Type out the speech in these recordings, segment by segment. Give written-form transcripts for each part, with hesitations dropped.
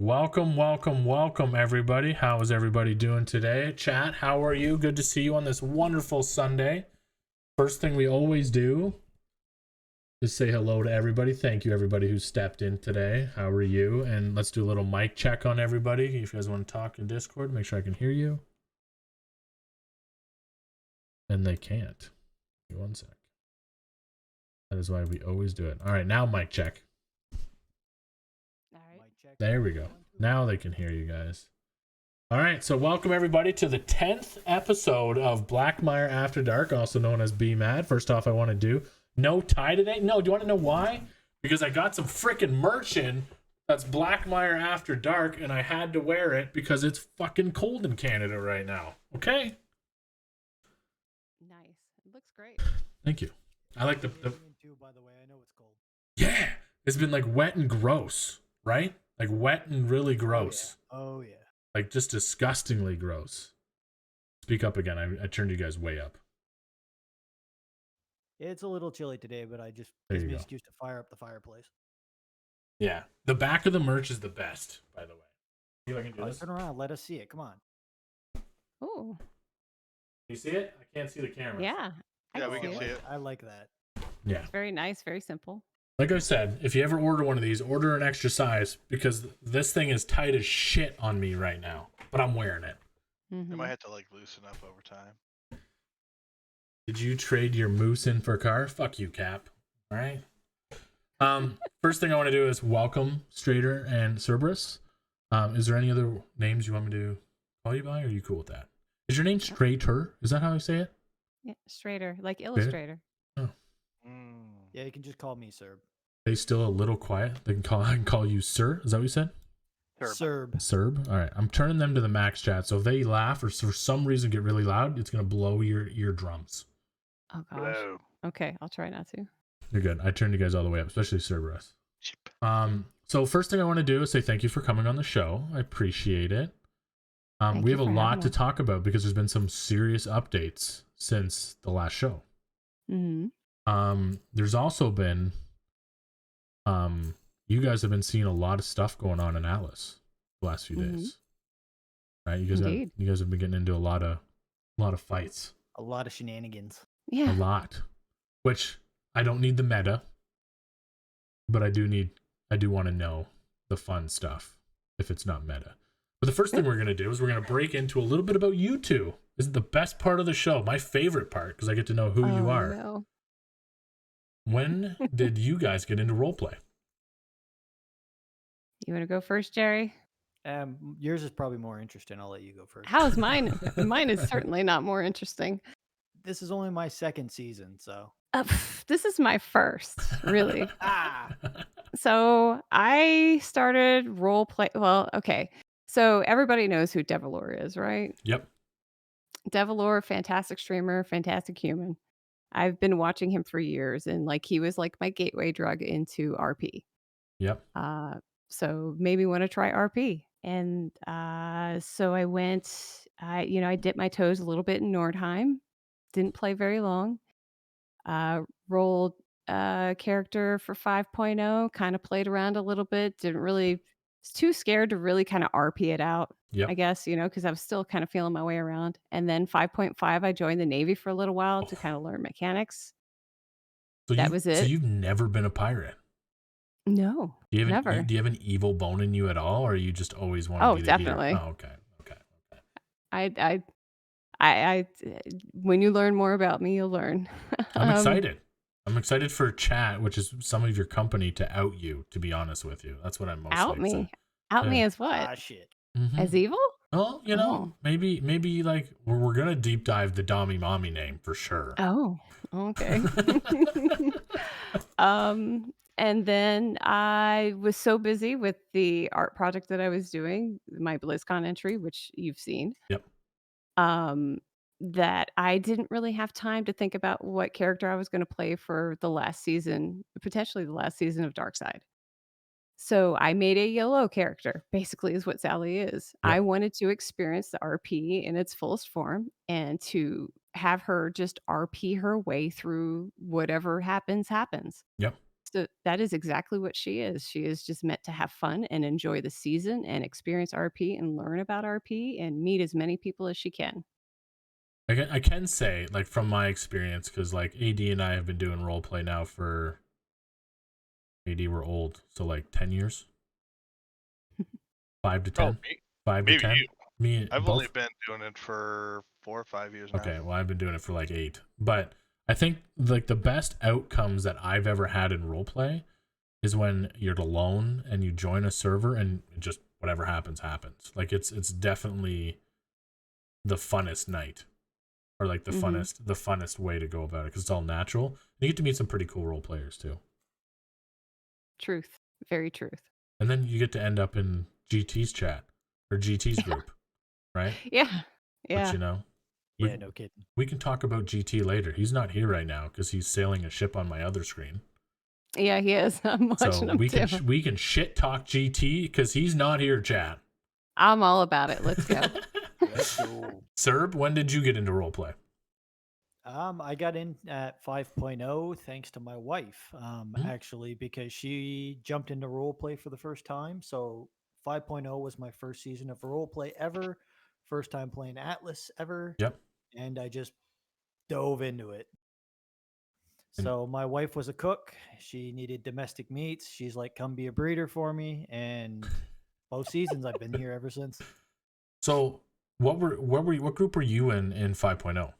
Welcome, everybody. How is everybody doing today? Chat, how are you? Good to see you on this wonderful Sunday. First thing we always do is say hello to everybody. Thank you, everybody who stepped in today. How are you? And let's do a little mic check on everybody. If you guys want to talk in Discord, make sure I can hear you. And they can't. Give me 1 sec. That is why we always do it. All right, now mic check. All right. There we go. Now they can hear you guys. All right, so welcome everybody to the 10th episode of Blackmire After Dark, also known as BMad. First off, I want to do no tie today. No, do you want to know why? Because I got some freaking merch in that's Blackmire After Dark, and I had to wear it because it's fucking cold in Canada right now. Okay? Nice. It looks great. Thank you. I like the too, by the way. I know it's cold. Yeah, it's been like wet and gross, right? Like wet and really gross. Oh yeah. Like just disgustingly gross. Speak up again. I turned you guys way up. It's a little chilly today, but I just There gives you me go. an excuse to fire up the fireplace. Yeah, the back of the merch is the best, by the way. See if I can do this. Turn around, let us see it. Come on. Oh, You see it? I can't see the camera. yeah. Yeah, we can see it. I like that. Yeah. It's very nice, very simple. Like I said, if you ever order one of these, order an extra size because this thing is tight as shit on me right now. But I'm wearing it. Mhm. You might have to like loosen up over time. Did you trade your moose in for a car? Fuck you, Cap. All right. First thing I want to do is welcome Strader and Cerberus. Is there any other names you want me to call you by? Or are you cool with that? Is your name Strater? Is that how I say it? Yeah, straighter, like illustrator. Oh. Yeah, you can just call me Serb. They still a little quiet. I can call you Sir. Is that what you said? Serb. Serb. All right. I'm turning them to the max chat. So if they laugh or for some reason get really loud, it's gonna blow your eardrums. Oh gosh. Hello. Okay, I'll try not to. You're good. I turned you guys all the way up, especially Cerberus. So first thing I want to do is say thank you for coming on the show. I appreciate it. We have a lot to talk about because there's been some serious updates since the last show. Mm-hmm. There's also been you guys have been seeing a lot of stuff going on in Atlas the last few days. Right? You guys have been getting into a lot of fights. A lot of shenanigans. Yeah. A lot. Which I don't need the meta, but I do want to know the fun stuff if it's not meta. But the first thing we're going to do is we're going to break into a little bit about you two. This is the best part of the show, my favorite part, because I get to know who you are. No. When did you guys get into roleplay? You want to go first, Jerry? Yours is probably more interesting. I'll let you go first. How's mine? Mine is certainly not more interesting. This is only my second season, so. This is my first, really. Ah. So I started roleplay. Well, okay. So everybody knows who Devilor is, right? Yep. Devilor, fantastic streamer, fantastic human. I've been watching him for years, and like he was like my gateway drug into RP. Yep. So made me want to try RP, and so I went. I dipped my toes a little bit in Nordheim. Didn't play very long. Rolled character for 5.0. Kind of played around a little bit. Didn't really. Was too scared to really kind of RP it out. Yep. I guess, because I was still kind of feeling my way around. And then 5.5, I joined the Navy for a little while to kind of learn mechanics. So that was it. So you've never been a pirate? No, never. Do you have an evil bone in you at all, or you just always want to be the definitely. hero? Oh, okay. I when you learn more about me, you'll learn. I'm excited. I'm excited for chat, which is some of your company, to out you, to be honest with you. That's what I'm most out me. Out me as what? Ah, shit. Mm-hmm. As evil? Well, maybe like we're gonna deep dive the Dommy Mommy name for sure. Oh, okay. And then I was so busy with the art project that I was doing, my BlizzCon entry, which you've seen. Yep. That I didn't really have time to think about what character I was going to play for the last season, potentially the last season of Darkside. So I made a YOLO character, basically is what Sally is. Yep. I wanted to experience the RP in its fullest form and to have her just RP her way through whatever happens. Yep. So that is exactly what she is. She is just meant to have fun and enjoy the season and experience RP and learn about RP and meet as many people as she can. I can say, like, from my experience, because like AD and I have been doing role play now for AD, we're old, so like 10 years, 5 to 10, Oh, 5 to maybe 10. you. Me I've both. only been doing it for 4 or 5 years now. Okay, well, I've been doing it for like 8, but I think like the best outcomes that I've ever had in roleplay is when you're alone and you join a server and just whatever happens. Like it's definitely the funnest night, or like the funnest way to go about it, because it's all natural. And you get to meet some pretty cool role players too, Truth. Very truth. and then you get to end up in GT's chat or GT's group, right? Yeah. Which, Yeah. Yeah, no kidding. we can talk about GT later. He's not here right now because he's sailing a ship on my other screen. Yeah, he is. I'm watching So him we too. we can shit talk GT because he's not here, chat. I'm all about it. Let's go. Let's go. Serb, when did you get into roleplay? I got in at 5.0 thanks to my wife, actually, because she jumped into role play for the first time. So 5.0 was my first season of role play ever, first time playing Atlas ever, Yep. and I just dove into it. And- So my wife was a cook. She needed domestic meats. She's like, "Come be a breeder for me," and both seasons I've been here ever since. So what group were you in 5.0?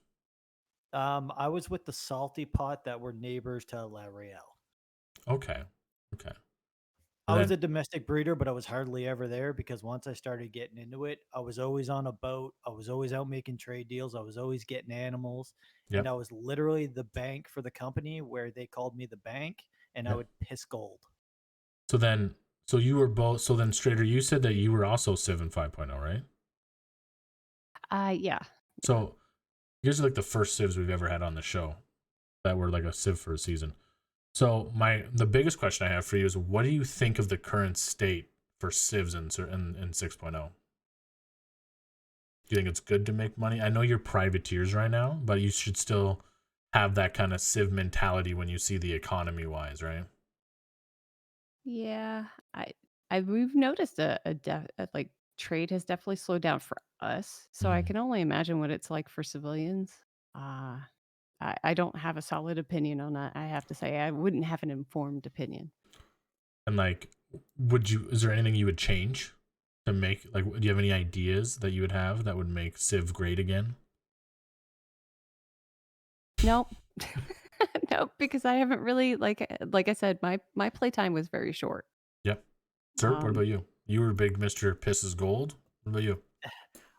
I was with the Salty Pot that were neighbors to La Real. Okay. I was a domestic breeder, but I was hardly ever there because once I started getting into it, I was always on a boat. I was always out making trade deals. I was always getting animals. Yep. And I was literally the bank for the company, where they called me the bank, and I Yep. would piss gold. So you were both. So then, Strader, you said that you were also Civ in 5.0, right? Yeah. So these are like the first Civs we've ever had on the show that were like a Civ for a season. So the biggest question I have for you is, what do you think of the current state for Civs in 6.0? Do you think it's good to make money? I know you're privateers right now, but you should still have that kind of Civ mentality when you see the economy wise, right? Yeah. We've noticed like trade has definitely slowed down for us. So I can only imagine what it's like for civilians. I don't have a solid opinion on that. I have to say, I wouldn't have an informed opinion. And like, is there anything you would change to make, like, do you have any ideas that you would have that would make Civ great again? Nope. Nope, because I haven't really, like I said, my playtime was very short. Yep. Sir, what about you? You were a big Mr. Pisses Gold. What about you?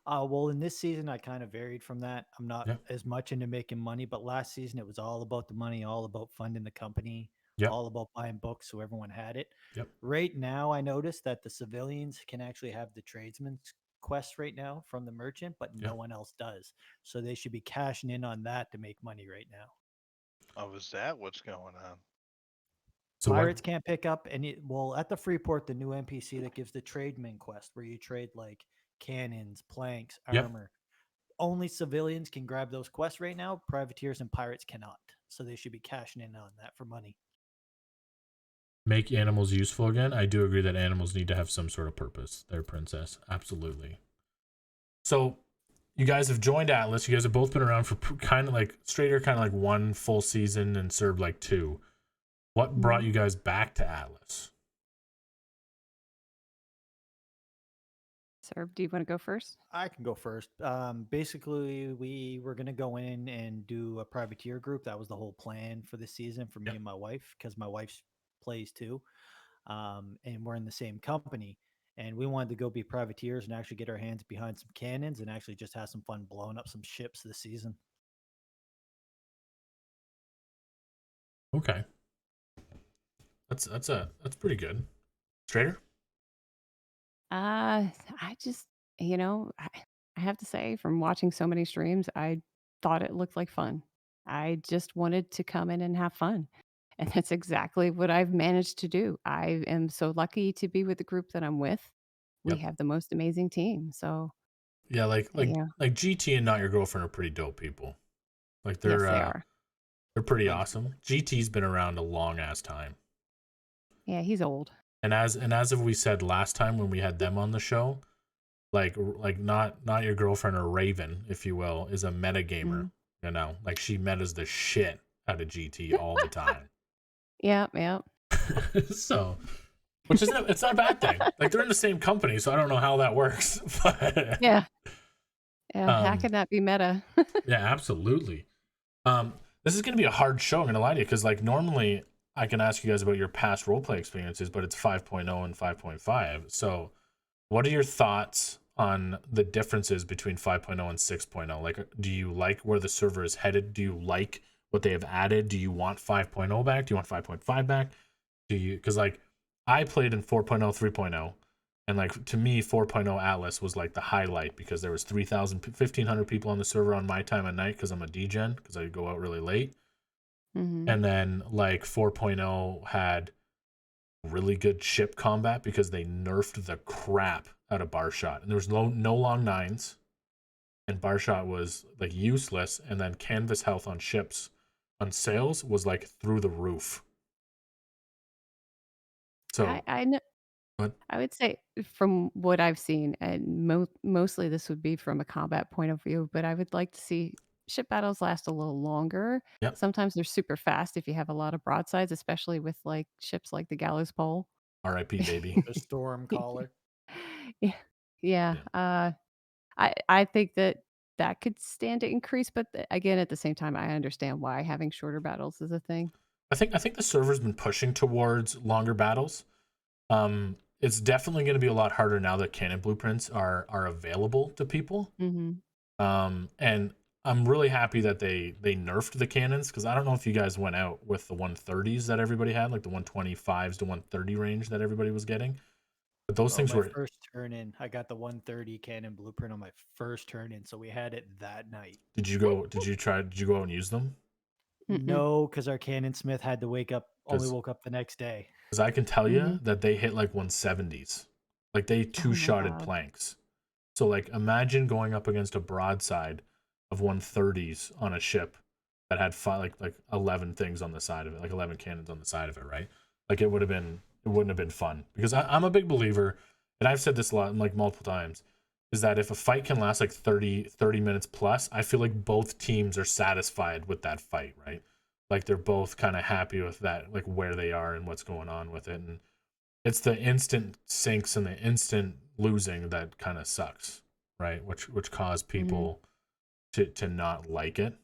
Well, in this season, I kind of varied from that. I'm not Yeah. as much into making money, but last season it was all about the money, all about funding the company, Yep. all about buying books so everyone had it. Yep. Right now, I noticed that the civilians can actually have the tradesman's quest right now from the merchant, but no one else does. So they should be cashing in on that to make money right now. Oh, is that what's going on? So Pirates can't pick up any. Well, at the Freeport, the new NPC that gives the tradesman quest, where you trade like cannons, planks, Yep. armor. Only civilians can grab those quests right now. Privateers and pirates cannot. So they should be cashing in on that for money. Make animals useful again. I do agree that animals need to have some sort of purpose. They're princess. Absolutely. So you guys have joined Atlas. You guys have both been around for kind of like Strader, kind of like 1 full season, and Serb like 2. What brought you guys back to Atlas? Serb, do you want to go first? I can go first. Basically, we were going to go in and do a privateer group. That was the whole plan for the season for me and my wife, because my wife plays too. And we're in the same company. And we wanted to go be privateers and actually get our hands behind some cannons and actually just have some fun blowing up some ships this season. Okay. That's pretty good. Strader? I just, I have to say, from watching so many streams, I thought it looked like fun. I just wanted to come in and have fun. And that's exactly what I've managed to do. I am so lucky to be with the group that I'm with. We Yep. have the most amazing team. So Yeah, like yeah. GT and Not Your Girlfriend are pretty dope people. Like Yes, they are. they're pretty awesome. GT's been around a long ass time. Yeah, he's old. And as we said last time when we had them on the show, like not your girlfriend or Raven, if you will, is a meta gamer. Mhm. You know, like she metas the shit out of GT all the time. Yeah, yeah. So, which is it's not a bad thing. Like they're in the same company, so I don't know how that works. But Yeah. Yeah, how um, can that be meta? yeah, absolutely. This is gonna be a hard show. I'm gonna lie to you because like normally I can ask you guys about your past roleplay experiences, but it's 5.0 and 5.5. So, what are your thoughts on the differences between 5.0 and 6.0? Like, do you like where the server is headed? Do you like what they have added? Do you want 5.0 back? Do you want 5.5 back? Do you, because like I played in 4.0, 3.0, and like to me, 4.0 Atlas was like the highlight because there was 3,000, 1,500 people on the server on my time at night because I'm a DGen because I go out really late. Mhm. And then like 4.0 had really good ship combat because they nerfed the crap out of bar shot, and there was no long nines, and bar shot was like useless. And then canvas health on ships on sails was like through the roof. So I know. what? I would say from what I've seen, and mostly this would be from a combat point of view, but I would like to see ship battles last a little longer. Yep. Sometimes they're super fast if you have a lot of broadsides, especially with like ships like the Gallows Pole. RIP baby. The storm caller. Yeah. Yeah. Yeah. I think that that could stand to increase, but again, at the same time, I understand why having shorter battles is a thing. I think the server's been pushing towards longer battles. It's definitely going to be a lot harder now that cannon blueprints are available to people. Mm-hmm. And I'm really happy that they nerfed the cannons because I don't know if you guys went out with the 130s that everybody had, like the 125s to 130 range that everybody was getting. But those Oh, things my were. first turn in, I got the 130 cannon blueprint on my first turn in, so we had it that night. Did you go? Did you go out and use them? Mm-mm. No, because our cannon smith had to only Because woke up the next day. I can tell Mm-hmm. you that they hit like 170s, like they Oh my two-shotted God. planks. So like imagine going up against a broadside of 130s on a ship that had like 11 things on the side of it, like 11 cannons on the side of it, right? Like it wouldn't have been fun because I'm a big believer, and I've said this a lot, like multiple times, is that if a fight can last like 30 minutes plus, I feel like both teams are satisfied with that fight, right? Like they're both kind of happy with that, like where they are and what's going on with it. And it's the instant sinks and the instant losing that kind of sucks, right? Which cause people to not like it.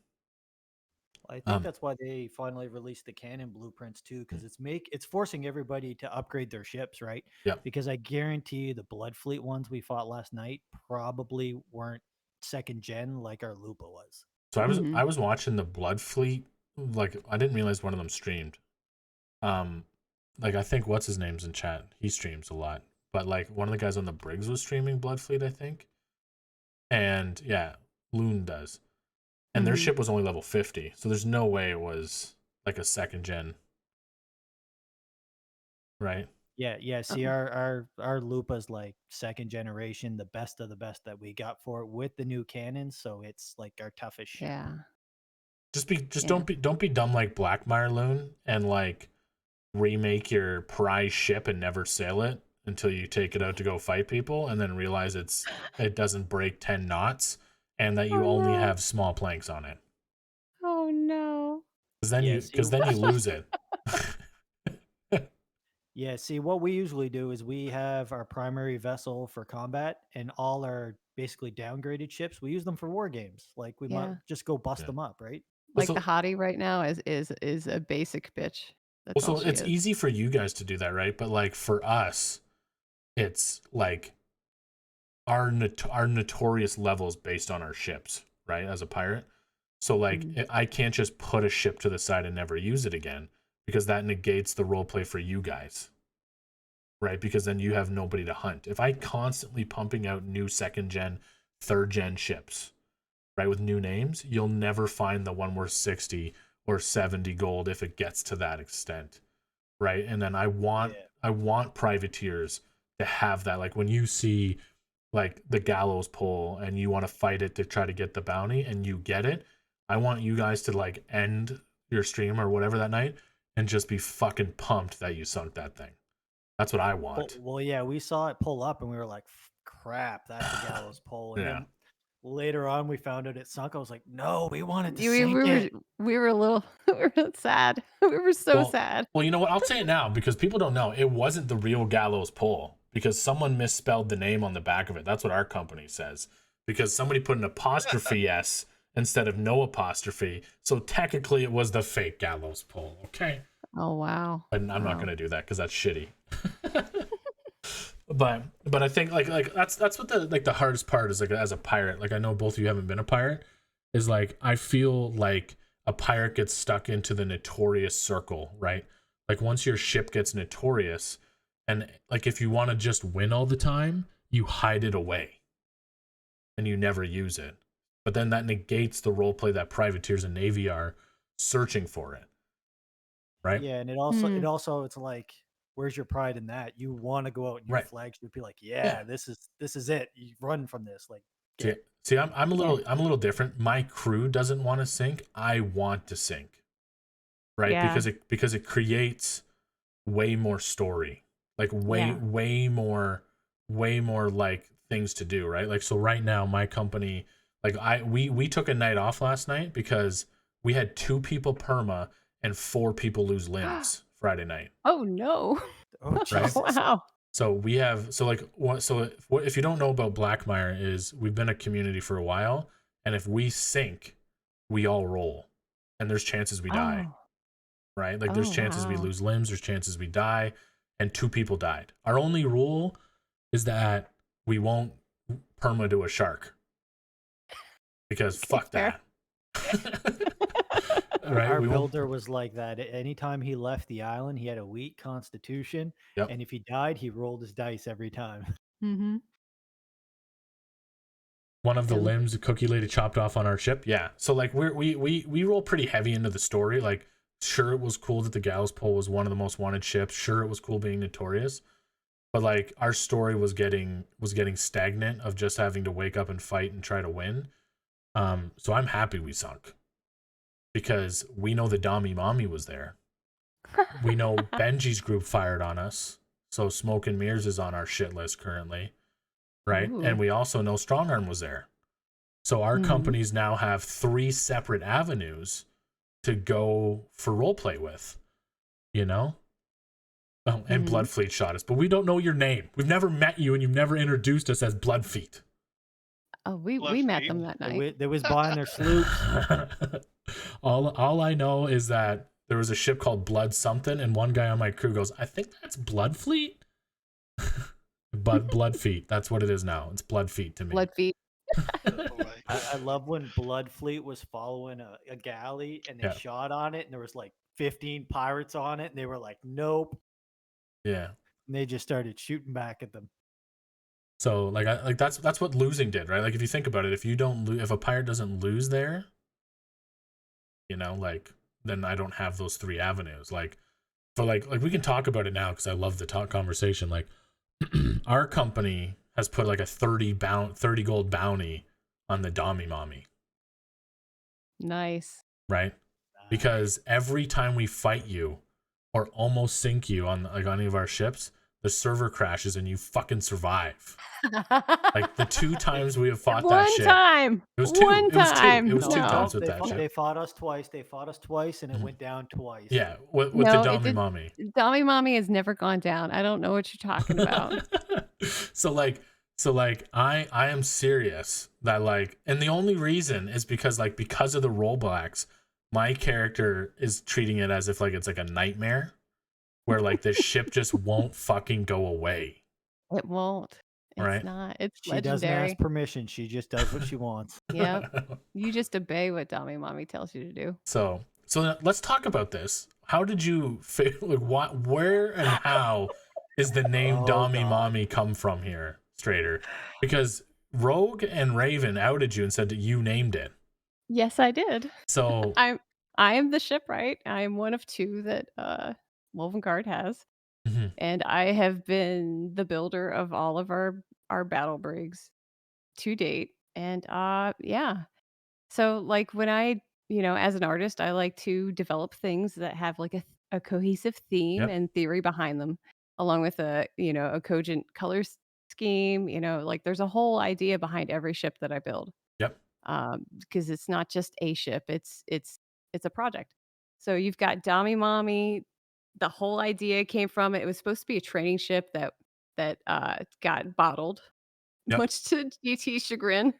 I think that's why they finally released the cannon blueprints too, because it's forcing everybody to upgrade their ships, right? Yeah. Because I guarantee you the Blood Fleet ones we fought last night probably weren't second gen like our Lupa was. So Mm-hmm. I was watching the Blood Fleet, like I didn't realize one of them streamed. Like I think what's his name's in chat. He streams a lot. But like one of the guys on the Briggs was streaming Blood Fleet, I think. And yeah, Loon does. And their Mhm. ship was only level 50. So there's no way it was like a second gen. Right? Yeah. See, our Lupa's like second generation, the best of the best that we got for it with the new cannons. So it's like our toughest ship. Yeah. Just Yeah. don't be dumb like Blackmire Loon and like remake your prize ship and never sail it until you take it out to go fight people and then realize it doesn't break 10 knots and that you Oh only no. have small planks on it. Oh no. Yeah, see, Because then you lose it. yeah, see, what we usually do is we have our primary vessel for combat and all our basically downgraded ships. We use them for war games. Like we might Yeah. just go bust Yeah. them up, right? Like So- the hottie right now is a basic bitch. That's Well, all so she it's is. easy for you guys to do that, right? But like for us, it's like our notorious levels based on our ships, right? As a pirate. So like Mhm. I can't just put a ship to the side and never use it again because that negates the role play for you guys. Right? Because then you have nobody to hunt. If I constantly pumping out new second gen, third gen ships, right, with new names, you'll never find the one worth 60 or 70 gold if it gets to that extent. Right? And then I want privateers to have that. Like when you see like the gallows pole and you want to fight it to try to get the bounty and you get it, I want you guys to like end your stream or whatever that night and just be fucking pumped that you sunk that thing. That's what I want. Well, yeah, we saw it pull up and we were like, crap, that's a gallows pole. And Yeah. then later on, we found out it sunk. I was like, no, we wanted to We sink it. were a little we were sad. We were so Well, sad. Well, you know what? I'll say it now because people don't know. It wasn't the real gallows pole because someone misspelled the name on the back of it. That's what our company says. Because somebody put an apostrophe S instead of no apostrophe. So technically it was the fake gallows pole. Okay. Oh wow. And I'm not Wow. gonna do that because that's shitty. but I think like that's what the hardest part is, like as a pirate. Like I know both of you haven't been a pirate, is like I feel like a pirate gets stuck into the notorious circle, right? Like once your ship gets notorious, and like if you want to just win all the time, you hide it away and you never use it. But then that negates the role play that privateers and navy are searching for it. Right? Yeah, and it also it's like, where's your pride in that? You want to go out in your Right. flagship, be like, yeah, this is it. You run from this, like. See, I'm a little different. My crew doesn't want to sink. I want to sink, right? Yeah. Because it creates way more story, like way more like things to do, right? Like so right now, my company, like we took a night off last night because we had 2 people perma and 4 people lose limbs Friday night. Oh no. Oh, Right? Jesus. Wow. So we have if you don't know about Blackmire, is we've been a community for a while, and if we sink, we all roll, and there's chances we die, Oh. right? Like there's Oh, chances we wow. lose limbs, there's chances we die, and 2 people died. Our only rule is that we won't perma to a shark because fuck fair. that. Right? Our We won't. builder was like that. Anytime he left the island, he had a weak constitution, Yep. and if he died, he rolled his dice every time. Mm-hmm. One of the So- limbs, the cookie lady chopped off on our ship. Yeah. So like we roll pretty heavy into the story. Like, sure, it was cool that the gallows pole was one of the most wanted ships. Sure, it was cool being notorious. But like our story was getting stagnant of just having to wake up and fight and try to win. So I'm happy we sunk. Because we know the Dami Mommy was there. We know Benji's group fired on us. So Smoke and Mirrors is on our shit list currently. Right? Ooh. And we also know Strongarm was there. So our Mhm. companies now have 3 separate avenues to go for roleplay with. You know? Oh, and Mhm. Bloodfleet shot us. But we don't know your name. We've never met you and you've never introduced us as Bloodfeet. Oh, we Blood met feet. them that night. They was buying their sloops. all I know is that there was a ship called Blood something, and one guy on my crew goes, I think that's Bloodfleet. But Bloodfeet, that's what it is now. It's Bloodfeet to me. Blood feet. Oh, boy. I love when Bloodfleet was following a galley and they Yeah. shot on it, and there was like 15 pirates on it, and they were like, nope. Yeah. And they just started shooting back at them. So like that's what losing did, right? Like if you think about it, if a pirate doesn't lose there, you know, like then I don't have those 3 avenues. Like for like we can talk about it now because I love the talk conversation. Like our company has put like a 30 gold bounty on the Dami Mommy, Nice. right? Because every time we fight you or almost sink you on like on any of our ships, the server crashes and you fucking survive. Like the 2 times we have fought that shit. time. It was 2. One It was 2. time. It was 2 No. times with they that fought, shit. they fought us twice. They fought us twice, and it Mhm. went down twice. Yeah, with No, the it Dami did- Mommy. Dummy Mommy has never gone down. I don't know what you're talking about. so like I am serious that like, and the only reason is because of the rollbacks, my character is treating it as if like it's like a nightmare where like this ship just won't fucking go away. It won't. It's Right. not. It's She doesn't legendary. ask permission. She just does what she wants. Yep. You just obey what Dummy Mommy tells you to do. So let's talk about this. How did you like what, where and how is the name Oh, Dami God. Mommy come from here, Strader? Because Rogue and Raven outed you and said that you named it. Yes, I did. So I am the shipwright. I am one of 2 that Woven Guard has. Mhm. And I have been the builder of all of our battle brigs to date. And yeah. So like when I, as an artist, I like to develop things that have like a cohesive theme Yep. and theory behind them, along with a cogent color scheme. Like there's a whole idea behind every ship that I build. Yep. Because it's not just a ship; it's a project. So you've got Dami Mommy. The whole idea came from it. It was supposed to be a training ship that got bottled, Yep. much to GT's chagrin,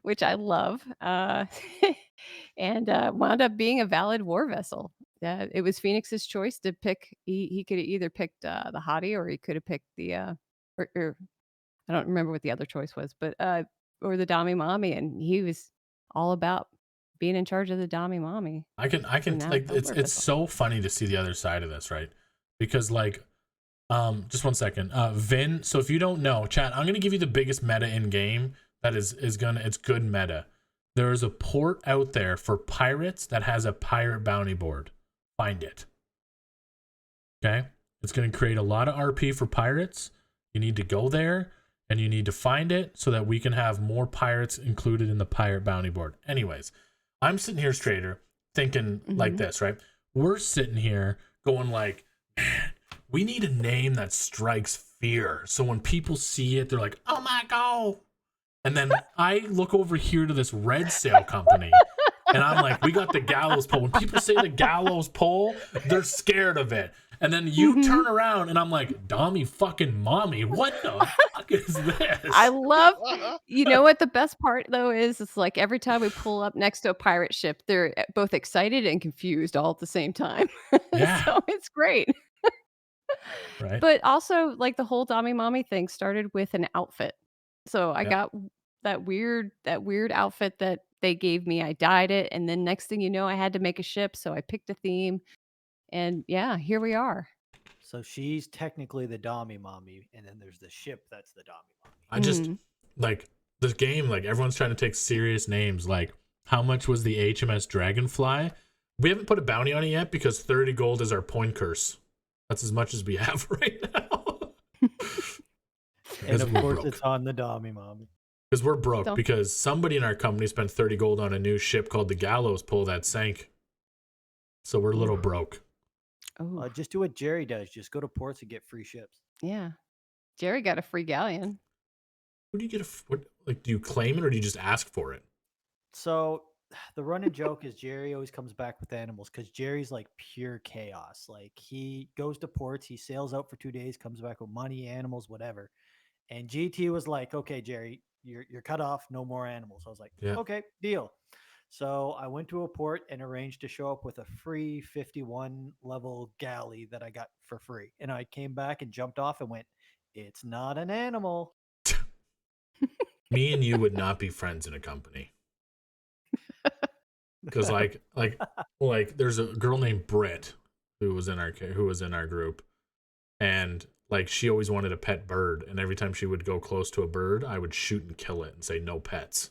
which I love, and wound up being a valid war vessel. It was Phoenix's choice to pick. He could have either picked the Hottie, or he could have picked or I don't remember what the other choice was, but or the Dami Mommy, and he was all about being in charge of the Dami Mommy. I can And now like a it's war it's vessel. so funny to see the other side of this, right? Because like just one second. Vin, so if you don't know, chat, I'm gonna give you the biggest meta in game that it's good meta. There is a port out there for pirates that has a pirate bounty board. Find it. Okay? It's gonna create a lot of RP for pirates. You need to go there and you need to find it so that we can have more pirates included in the pirate bounty board. Anyways, I'm sitting here, Strader, thinking like this, right? We're sitting here going like, man, we need a name that strikes fear. So when people see it, they're like, oh my God. And then I look over here to this red sail company and I'm like, we got the gallows pole. When people say the gallows pole, they're scared of it. And then you turn around and I'm like, Dami fucking Mommy, what the fuck is this? I love, you know what the best part though is? It's like every time we pull up next to a pirate ship, they're both excited and confused all at the same time. Yeah. So it's great. Right. But also, like the whole Dami Mommy thing started with an outfit. So I Yep. got that weird outfit that they gave me. I dyed it, and then next thing you know, I had to make a ship. So I picked a theme, and yeah, here we are. So she's technically the Dami Mommy, and then there's the ship that's the Dami Mommy. I just like this game, like everyone's trying to take serious names. Like, how much was the HMS Dragonfly? We haven't put a bounty on it yet because 30 gold is our point curse. That's as much as we have right now. And of course, broke. it's on the Dami Mommy. Because we're broke. Because somebody in our company spent 30 gold on a new ship called the Gallows Pole that sank. So we're a little broke. Oh, Just do what Jerry does. Just go to ports and get free ships. yeah. Jerry got a free galleon. What do you get? Do you claim it or do you just ask for it? So the running joke is Jerry always comes back with animals because Jerry's like pure chaos. Like he goes to ports, he sails out for 2 days, comes back with money, animals, whatever. And GT was like, "Okay, Jerry, you're cut off. No more animals." I was like, Yeah. "Okay, deal." So I went to a port and arranged to show up with a free 51 level galley that I got for free. And I came back and jumped off and went, "It's not an animal." Me and you would not be friends in a company. Because like there's a girl named Britt who was in our group, and like she always wanted a pet bird, and every time she would go close to a bird, I would shoot and kill it and say no pets.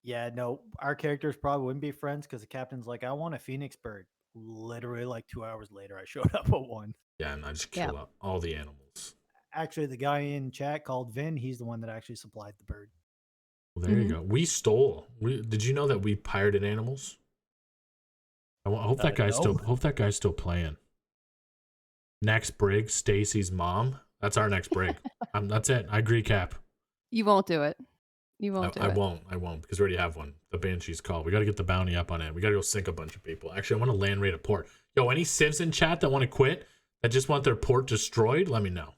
Yeah, no, our characters probably wouldn't be friends because the captain's like, "I want a phoenix bird." Literally, like 2 hours later, I showed up with one. Yeah, and I just kill all the animals. Actually, the guy in chat called Vin, he's the one that actually supplied the bird. Well, there you go. We stole. Did you know that we pirated animals? I hope that guy's still playing. Next brig, Stacy's mom. That's our next brig. That's it. I agree, Cap. You won't do it. You won't do it. I won't because we already have one. The Banshee's call. We got to get the bounty up on it. We got to go sink a bunch of people. Actually, I want to land raid a port. Yo, any civs in chat that want to quit, that just want their port destroyed, let me know.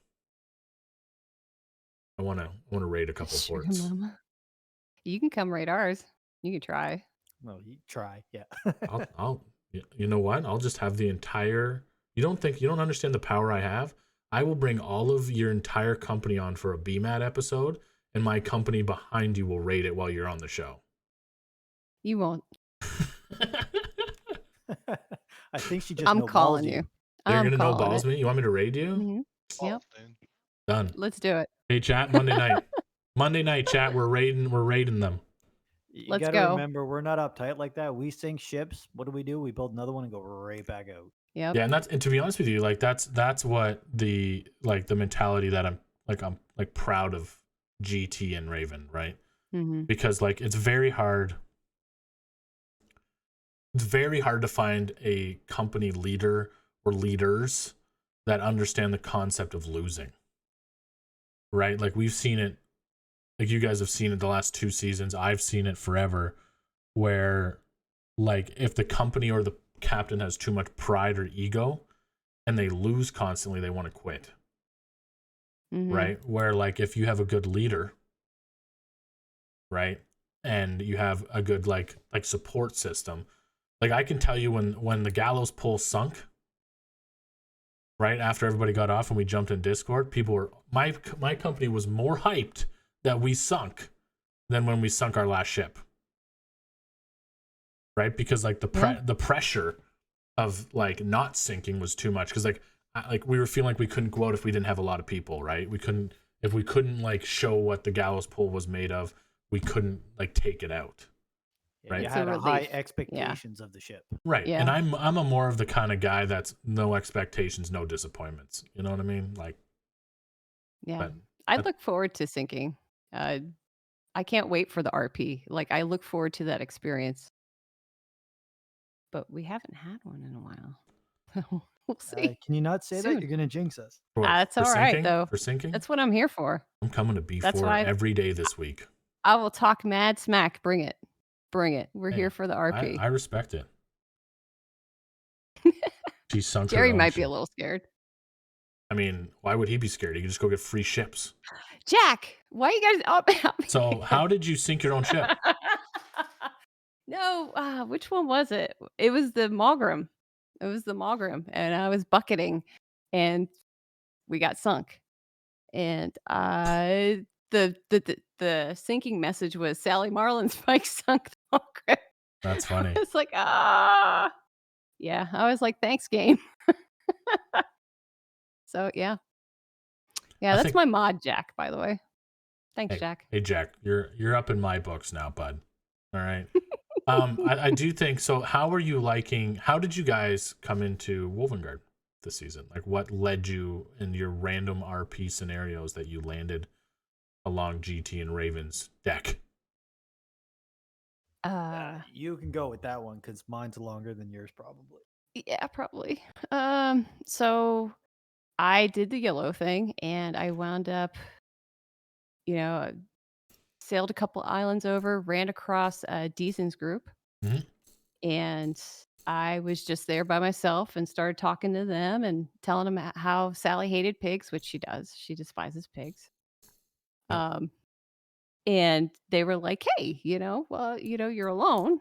I want to raid a couple ports. Mama. You can come raid ours. You can try. Well, you try, yeah. I'll you know what? I'll just have the entire. You don't understand the power I have? I will bring all of your entire company on for a BMad episode, and my company behind you will raid it while you're on the show. You won't. I think she just. I'm calling you. You're gonna no balls me. You want me to raid you? Mm-hmm. Yep. Done. Let's do it. Hey, chat. Monday night. Monday night, chat. We're raiding them. You gotta remember, we're not uptight like that. We sink ships. What do? We build another one and go right back out. Yep. Yeah, and to be honest with you, like that's what the mentality that I'm proud of GT and Raven, right? Mm-hmm. Because like it's very hard. it's very hard to find a company leader or leaders that understand the concept of losing. Right? Like we've seen it, like you guys have seen it the last 2 seasons. I've seen it forever, where like if the company or the captain has too much pride or ego and they lose constantly, they want to quit. Right? Where like if you have a good leader, right, and you have a good like support system, like I can tell you when the gallows pole sunk, right after everybody got off and we jumped in Discord, people were my company was more hyped that we sunk than when we sunk our last ship. Right? Because like the pressure of like not sinking was too much, because like we were feeling like we couldn't go out if we didn't have a lot of people, right? We couldn't like show what the gallows pole was made of, we couldn't like take it out. Yeah, right? you It's had a a high relief. expectations of the ship. Right. Yeah. And I'm a more of the kind of guy that's no expectations, no disappointments. You know what I mean? Like, Yeah. but I'd look forward to syncing. I can't wait for the RP. Like, I look forward to that experience. But we haven't had one in a while. We'll see. Can you not say that? Soon. You're gonna jinx us. That's all right, sinking? though. For sinking? That's what I'm here for. I'm coming to That's B4 why every day this week. I will talk mad smack. Bring it. Bring it. We're Hey, here for the RP. I respect it. She sunk her Jerry own might be ship. a little scared. I mean, why would he be scared? He could just go get free ships. Jack, why you guys up? So how did you sink your own ship? No, which one was it? It was the Maugrim. It was the Maugrim, and I was bucketing, and we got sunk. And the sinking message was Sally Marlin's bike sunk the Maugrim. That's funny. It's like yeah. I was like, thanks, game. So yeah, I that's think- my mod, Jack. By the way, thanks, Hey, Jack. Hey Jack, you're up in my books now, bud. All right. I do think so. How did you guys come into Wolvengard this season? Like what led you in your random RP scenarios that you landed along GT and Raven's deck? You can go with that one because mine's longer than yours, probably. Yeah, probably. So I did the yellow thing, and I wound up, sailed a couple islands over, ran across Deason's group, Mhm. and I was just there by myself and started talking to them and telling them how Sally hated pigs, which she does. She despises pigs. Yeah. And they were like, hey, you're alone.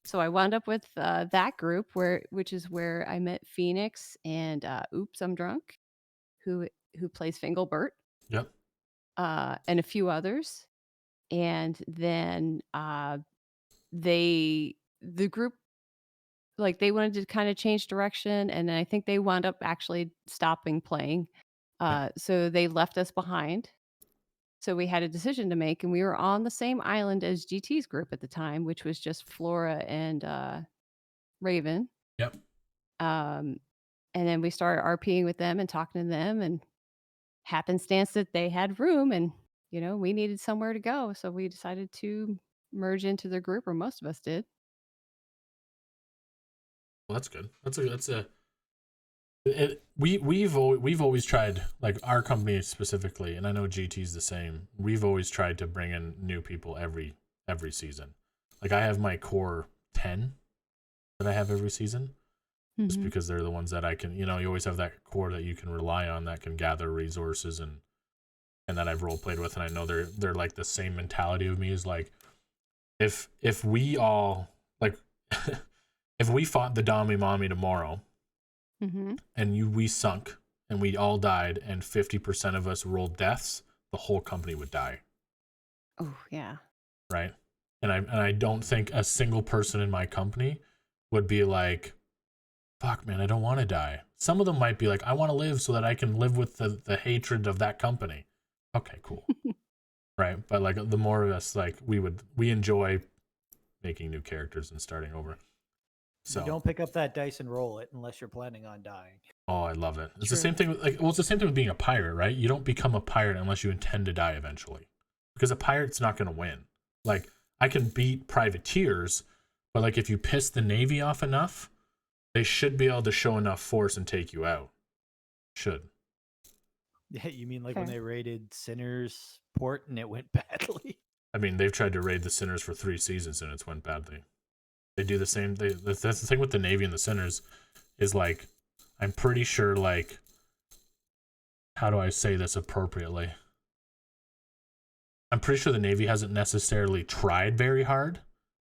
So I wound up with that group which is where I met Phoenix and Oops, I'm Drunk, who plays Fingalbert, Yep. and a few others. And then the group, like, they wanted to kind of change direction, and I think they wound up actually stopping playing. So they left us behind. So we had a decision to make, and we were on the same island as GT's group at the time, which was just Flora and Raven. Yep. And then we started RPing with them and talking to them, and happenstance that they had room, and we needed somewhere to go, so we decided to merge into their group, or most of us did. Well, that's good. We've always tried, like our company specifically, and I know GT's the same. We've always tried to bring in new people every season. Like I have my core 10 that I have every season, just Mhm. because they're the ones that I can. You always have that core that you can rely on that can gather resources and that I've role played with, and I know they're like the same mentality of me. Is like if we all like if we fought the Dami Mommy tomorrow. Mhm. And we sunk and we all died and 50% of us rolled deaths, the whole company would die. Oh yeah. Right. And I don't think a single person in my company would be like, fuck man, I don't want to die. Some of them might be like, I want to live so that I can live with the hatred of that company. Okay, cool. Right. But like the more of us, like we enjoy making new characters and starting over. So You don't pick up that dice and roll it unless you're planning on dying. Oh, I love it. It's True. the same thing it's the same thing with being a pirate, right? You don't become a pirate unless you intend to die eventually. Because a pirate's not going to win. Like I can beat privateers, But like if you piss the Navy off enough, they should be able to show enough force and take you out. Should. Yeah, you mean like Fair. when they raided Sinner's port and it went badly? I mean, they've tried to raid the Sinners for 3 seasons and it's went badly. They do the same. That's the thing with the Navy and the Sinners is like, I'm pretty sure like, how do I say this appropriately? I'm pretty sure the Navy hasn't necessarily tried very hard,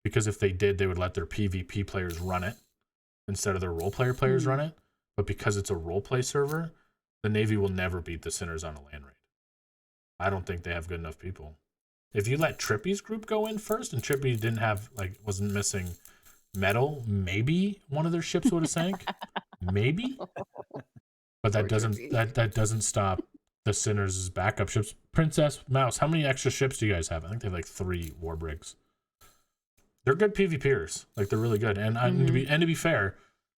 because if they did, they would let their PvP players run it instead of their roleplay players run it. But because it's a roleplay server, the Navy will never beat the Sinners on a land raid. I don't think they have good enough people. If you let Trippy's group go in first, and Trippy didn't have wasn't missing metal, maybe one of their ships would have sank. Maybe. But that doesn't stop the Sinners' backup ships. Princess Mouse, how many extra ships do you guys have? I think they have like 3 war brigs. They're good PvPers. Like, they're really good. And to be fair,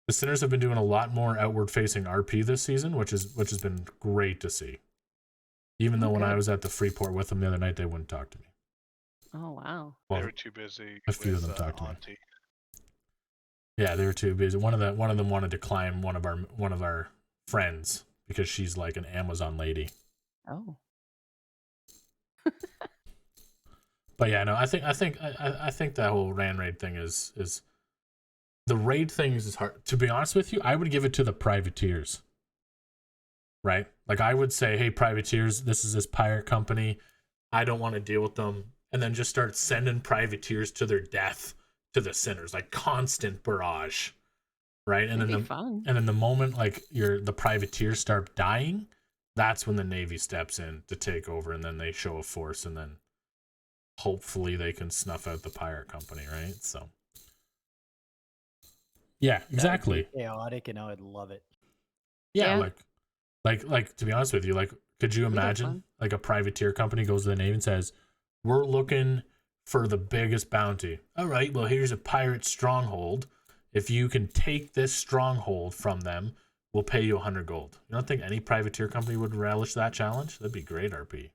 the Sinners have been doing a lot more outward facing RP this season, which has been great to see. Even though when I was at the Freeport with them the other night, they wouldn't talk to me. Oh wow. They Well, were too busy. a few of with, them talked to me. Auntie. Yeah, they were too busy. One of them wanted to climb one of our friends because she's like an Amazon lady. Oh. But yeah, no, I think that whole ran raid thing is the raid things is hard. To be honest with you, I would give it to the privateers. Right? Like, I would say, hey, privateers, this is this pirate company. I don't want to deal with them. And then just start sending privateers to their death to the Sinners, like constant barrage. Right? And then the moment like the privateers start dying, that's when the Navy steps in to take over, and then they show a force, and then hopefully they can snuff out the pirate company, right? So yeah, exactly. That would be chaotic, and I would love it. Yeah. Like to be honest with you, like, could you imagine like a privateer company goes to the Navy and says, we're looking for the biggest bounty. All right, well, here's a pirate stronghold. If you can take this stronghold from them, we'll pay you 100 gold. You don't think any privateer company would relish that challenge? That'd be great, RP.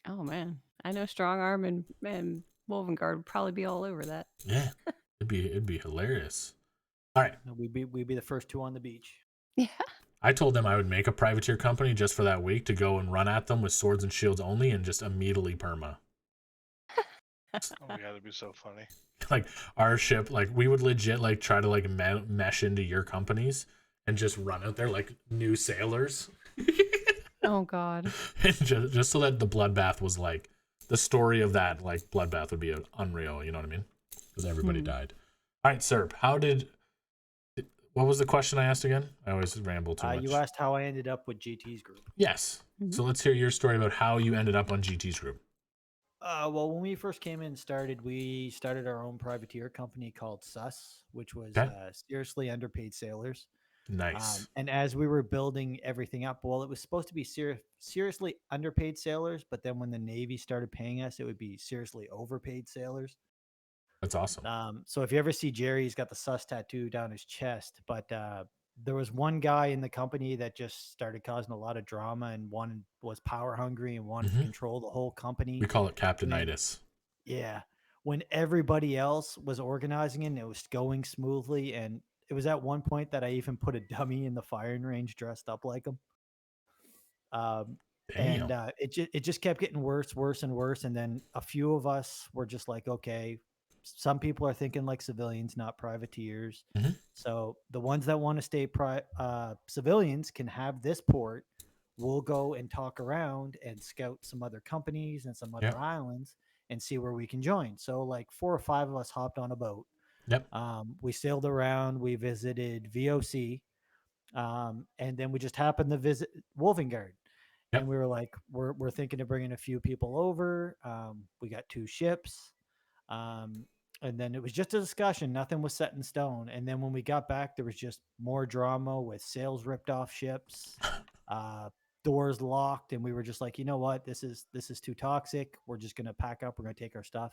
Oh man, I know Strong Arm and Wolvengard would probably be all over that. Yeah, it'd be hilarious. All right, We'd be the first 2 on the beach. Yeah. I told them I would make a privateer company just for that week to go and run at them with swords and shields only and just immediately perma. Oh, yeah, that'd be so funny. Like, our ship, like, we would legit like try to like mesh into your companies and just run out there like new sailors. Oh god. And just so that the bloodbath was like the story of that, like, bloodbath would be unreal, you know what I mean? Because everybody died. All right, Serp, what was the question I asked again? I always ramble too much. You asked how I ended up with GT's group. Yes. So let's hear your story about how you ended up on GT's group. Well, when we first came in, we started our own privateer company called SUS, which was seriously underpaid sailors. Nice. And as we were building everything up, well, it was supposed to be seriously underpaid sailors, but then when the Navy started paying us, it would be seriously overpaid sailors. That's awesome. So if you ever see Jerry, he's got the sus tattoo down his chest, but there was one guy in the company that just started causing a lot of drama and was power hungry and wanted to control the whole company. We call it Captainitis. Yeah. When everybody else was organizing it and it was going smoothly, and it was at one point that I even put a dummy in the firing range dressed up like him. And it just kept getting worse and worse. And then a few of us were just like, okay, some people are thinking like civilians, not privateers. So the ones that want to stay civilians can have this port. We'll go and talk around and scout some other companies and some other islands and see where we can join. So like 4 or 5 of us hopped on a boat. We sailed around. We visited VOC. And then we just happened to visit Wolvengard. And we were like, we're thinking of bringing a few people over. We got 2 ships. And then it was just a discussion. Nothing was set in stone. And then when we got back, there was just more drama with sails ripped off ships, doors locked. And we were just like, you know what? This is too toxic. We're just going to pack up. We're going to take our stuff.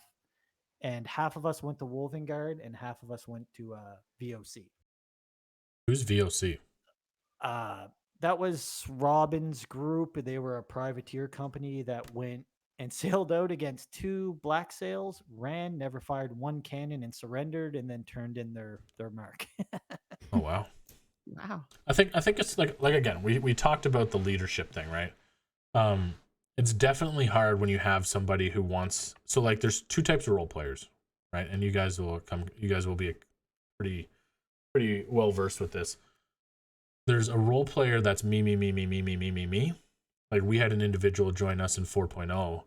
And half of us went to Wolvengard and half of us went to VOC. Who's VOC? That was Robin's group. They were a privateer company that went and sailed out against 2 black sails, ran, never fired 1 cannon, and surrendered, and then turned in their mark. Oh wow. Wow. I think it's like again, we talked about the leadership thing, right? It's definitely hard when you have somebody who wants, so like there's 2 types of role players, right? And you guys will be pretty well versed with this. There's a role player that's me. Like we had an individual join us in 4.0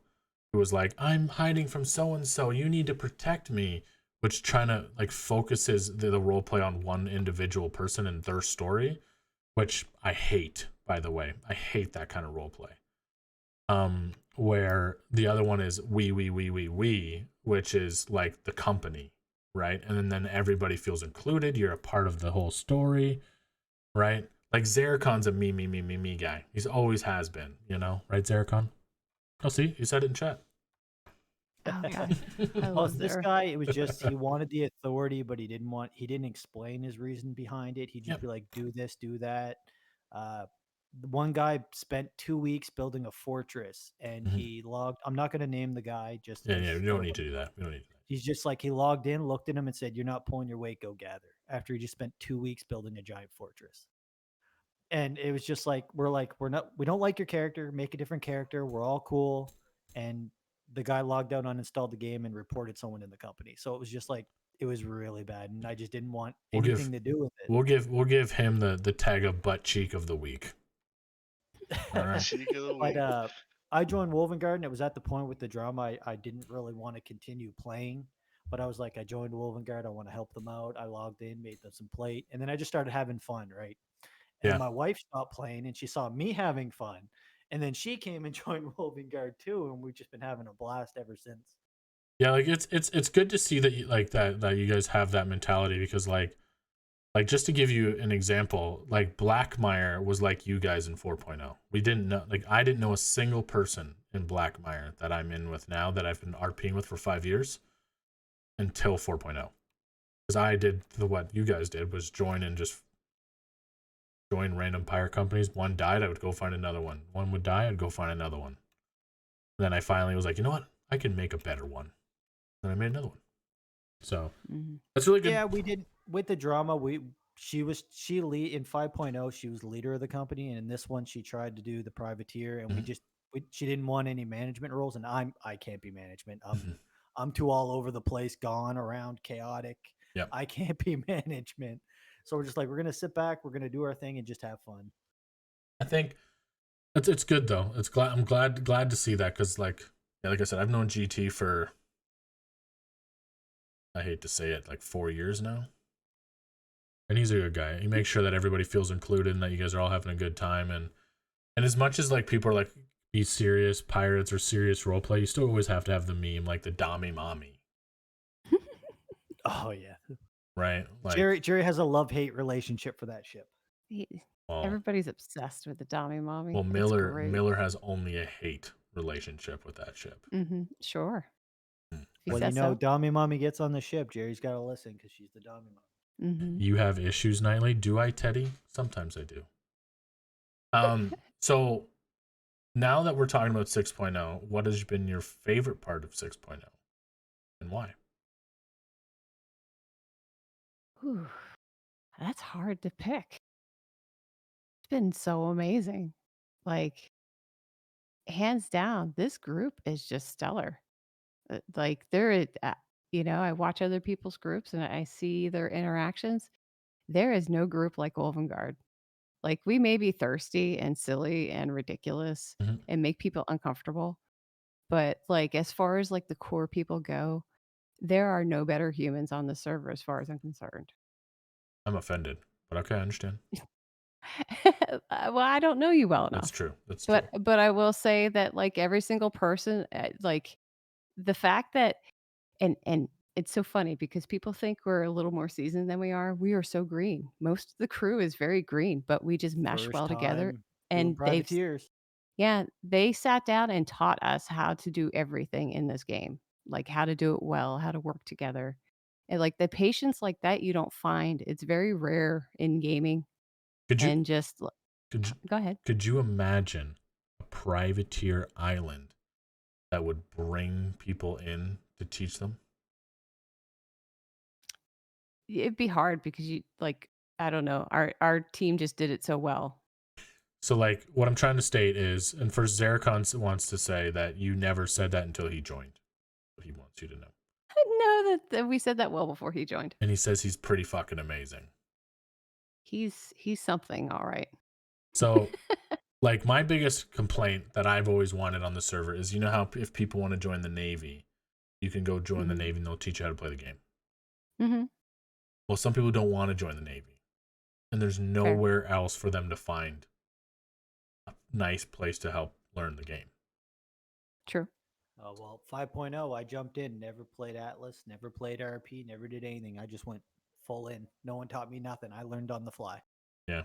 who was like, I'm hiding from so and so, you need to protect me, which trying to like focuses the role play on one individual person and their story, which I hate, by the way. I hate that kind of role play. Where the other one is we, which is like the company, right? And then everybody feels included. You're a part of the whole story, right? Like Zerkon's a me guy. He's always has been, you know, right, Zerkon? Oh, see, you said it in chat. Oh god. I Well, love this Zara. guy, it was just he wanted the authority, but he didn't explain his reason behind it. He'd just Yep. be like, do this, do that. The one guy spent 2 weeks building a fortress, and Mhm. he logged. I'm not going to name the guy just Yeah, because we don't need to do that. We don't need to do that. he's just like he logged in, looked at him, and said, "You're not pulling your weight. Go gather." After he just spent 2 weeks building a giant fortress, and it was just like we don't like your character. Make a different character. We're all cool. And the guy logged out, uninstalled the game, and reported someone in the company. So it was just like it was really bad, and I just didn't want We'll anything to do with it. we'll give him the tag of butt cheek of the week. All right. Cheek of the But week. I joined Wolvengard, and it was at the point with the drama I didn't really want to continue playing. But I was like, I joined Wolvengard. I want to help them out. I logged in, made them some plate, and then I just started having fun, right? And Yeah. my wife stopped playing, and she saw me having fun, and then she came and joined Wolvengard too, and we've just been having a blast ever since. Yeah, like it's good to see that you, like that you guys have that mentality, because like just to give you an example, like Blackmire was like you guys in 4.0. We didn't know, like I didn't know a single person in Blackmire that I'm in with now, that I've been RPing with for 5 years, until 4.0. Because I did what you guys did, was join random pyre companies. One died, I would go find another one. One would die, I'd go find another one. And then I finally was like, you know what? I can make a better one. Then I made another one. So that's really good. Yeah, we did with the drama. She lead in 5.0. She was the leader of the company, and in this one, she tried to do the privateer, and she didn't want any management roles, and I can't be management. I'm too all over the place, gone around, chaotic. Yep. I can't be management. So we're just like, we're gonna sit back, we're gonna do our thing, and just have fun. I think it's good though. I'm glad to see that, because like I said, I've known GT for, I hate to say it, like 4 years now. And he's a good guy. He makes sure that everybody feels included and that you guys are all having a good time. And as much as like people are like, be serious pirates or serious roleplay, you still always have to have the meme, like the Dami Mommy. Oh yeah, right? Like Jerry has a love-hate relationship for that ship. Everybody's obsessed with the Dami Mommy. Well, It's great. Miller has only a hate relationship with that ship. Sure. Well, you know, Dami Mommy gets on the ship. Jerry's got to listen because she's the Dami Mommy. You have issues nightly? Do I, Teddy? Sometimes I do. So now that we're talking about 6.0, what has been your favorite part of 6.0 and why? Ooh, that's hard to pick. It's been so amazing. Like, hands down, this group is just stellar. Like, I watch other people's groups and I see their interactions. There is no group like Wolvengard. Like, we may be thirsty and silly and ridiculous and make people uncomfortable. But like, as far as like the core people go, there are no better humans on the server as far as I'm concerned. I'm offended, but okay, I understand. Well, I don't know you well enough. That's true. But I will say that like every single person, like the fact that, and it's so funny because people think we're a little more seasoned than we are. We are so green. Most of the crew is very green, but we just mesh First well together. time doing And privateers. they sat down and taught us how to do everything in this game, like how to do it well, how to work together. And like the patience like that you don't find. It's very rare in gaming. Go ahead. Could you imagine a privateer island that would bring people in to teach them? It'd be hard because I don't know. Our team just did it so well. So, like, what I'm trying to state is, and first, Zeracon wants to say that you never said that until he joined. But he wants you to know. I know that we said that well before he joined. And he says he's pretty fucking amazing. He's something, all right. So, like, my biggest complaint that I've always wanted on the server is, you know how if people want to join the Navy, you can go join the Navy and they'll teach you how to play the game. Mm-hmm. Well, some people don't want to join the Navy. And there's nowhere else for them to find a nice place to help learn the game. True. Oh, well, 5.0, I jumped in, never played Atlas, never played RP, never did anything. I just went full in. No one taught me nothing. I learned on the fly. Yeah.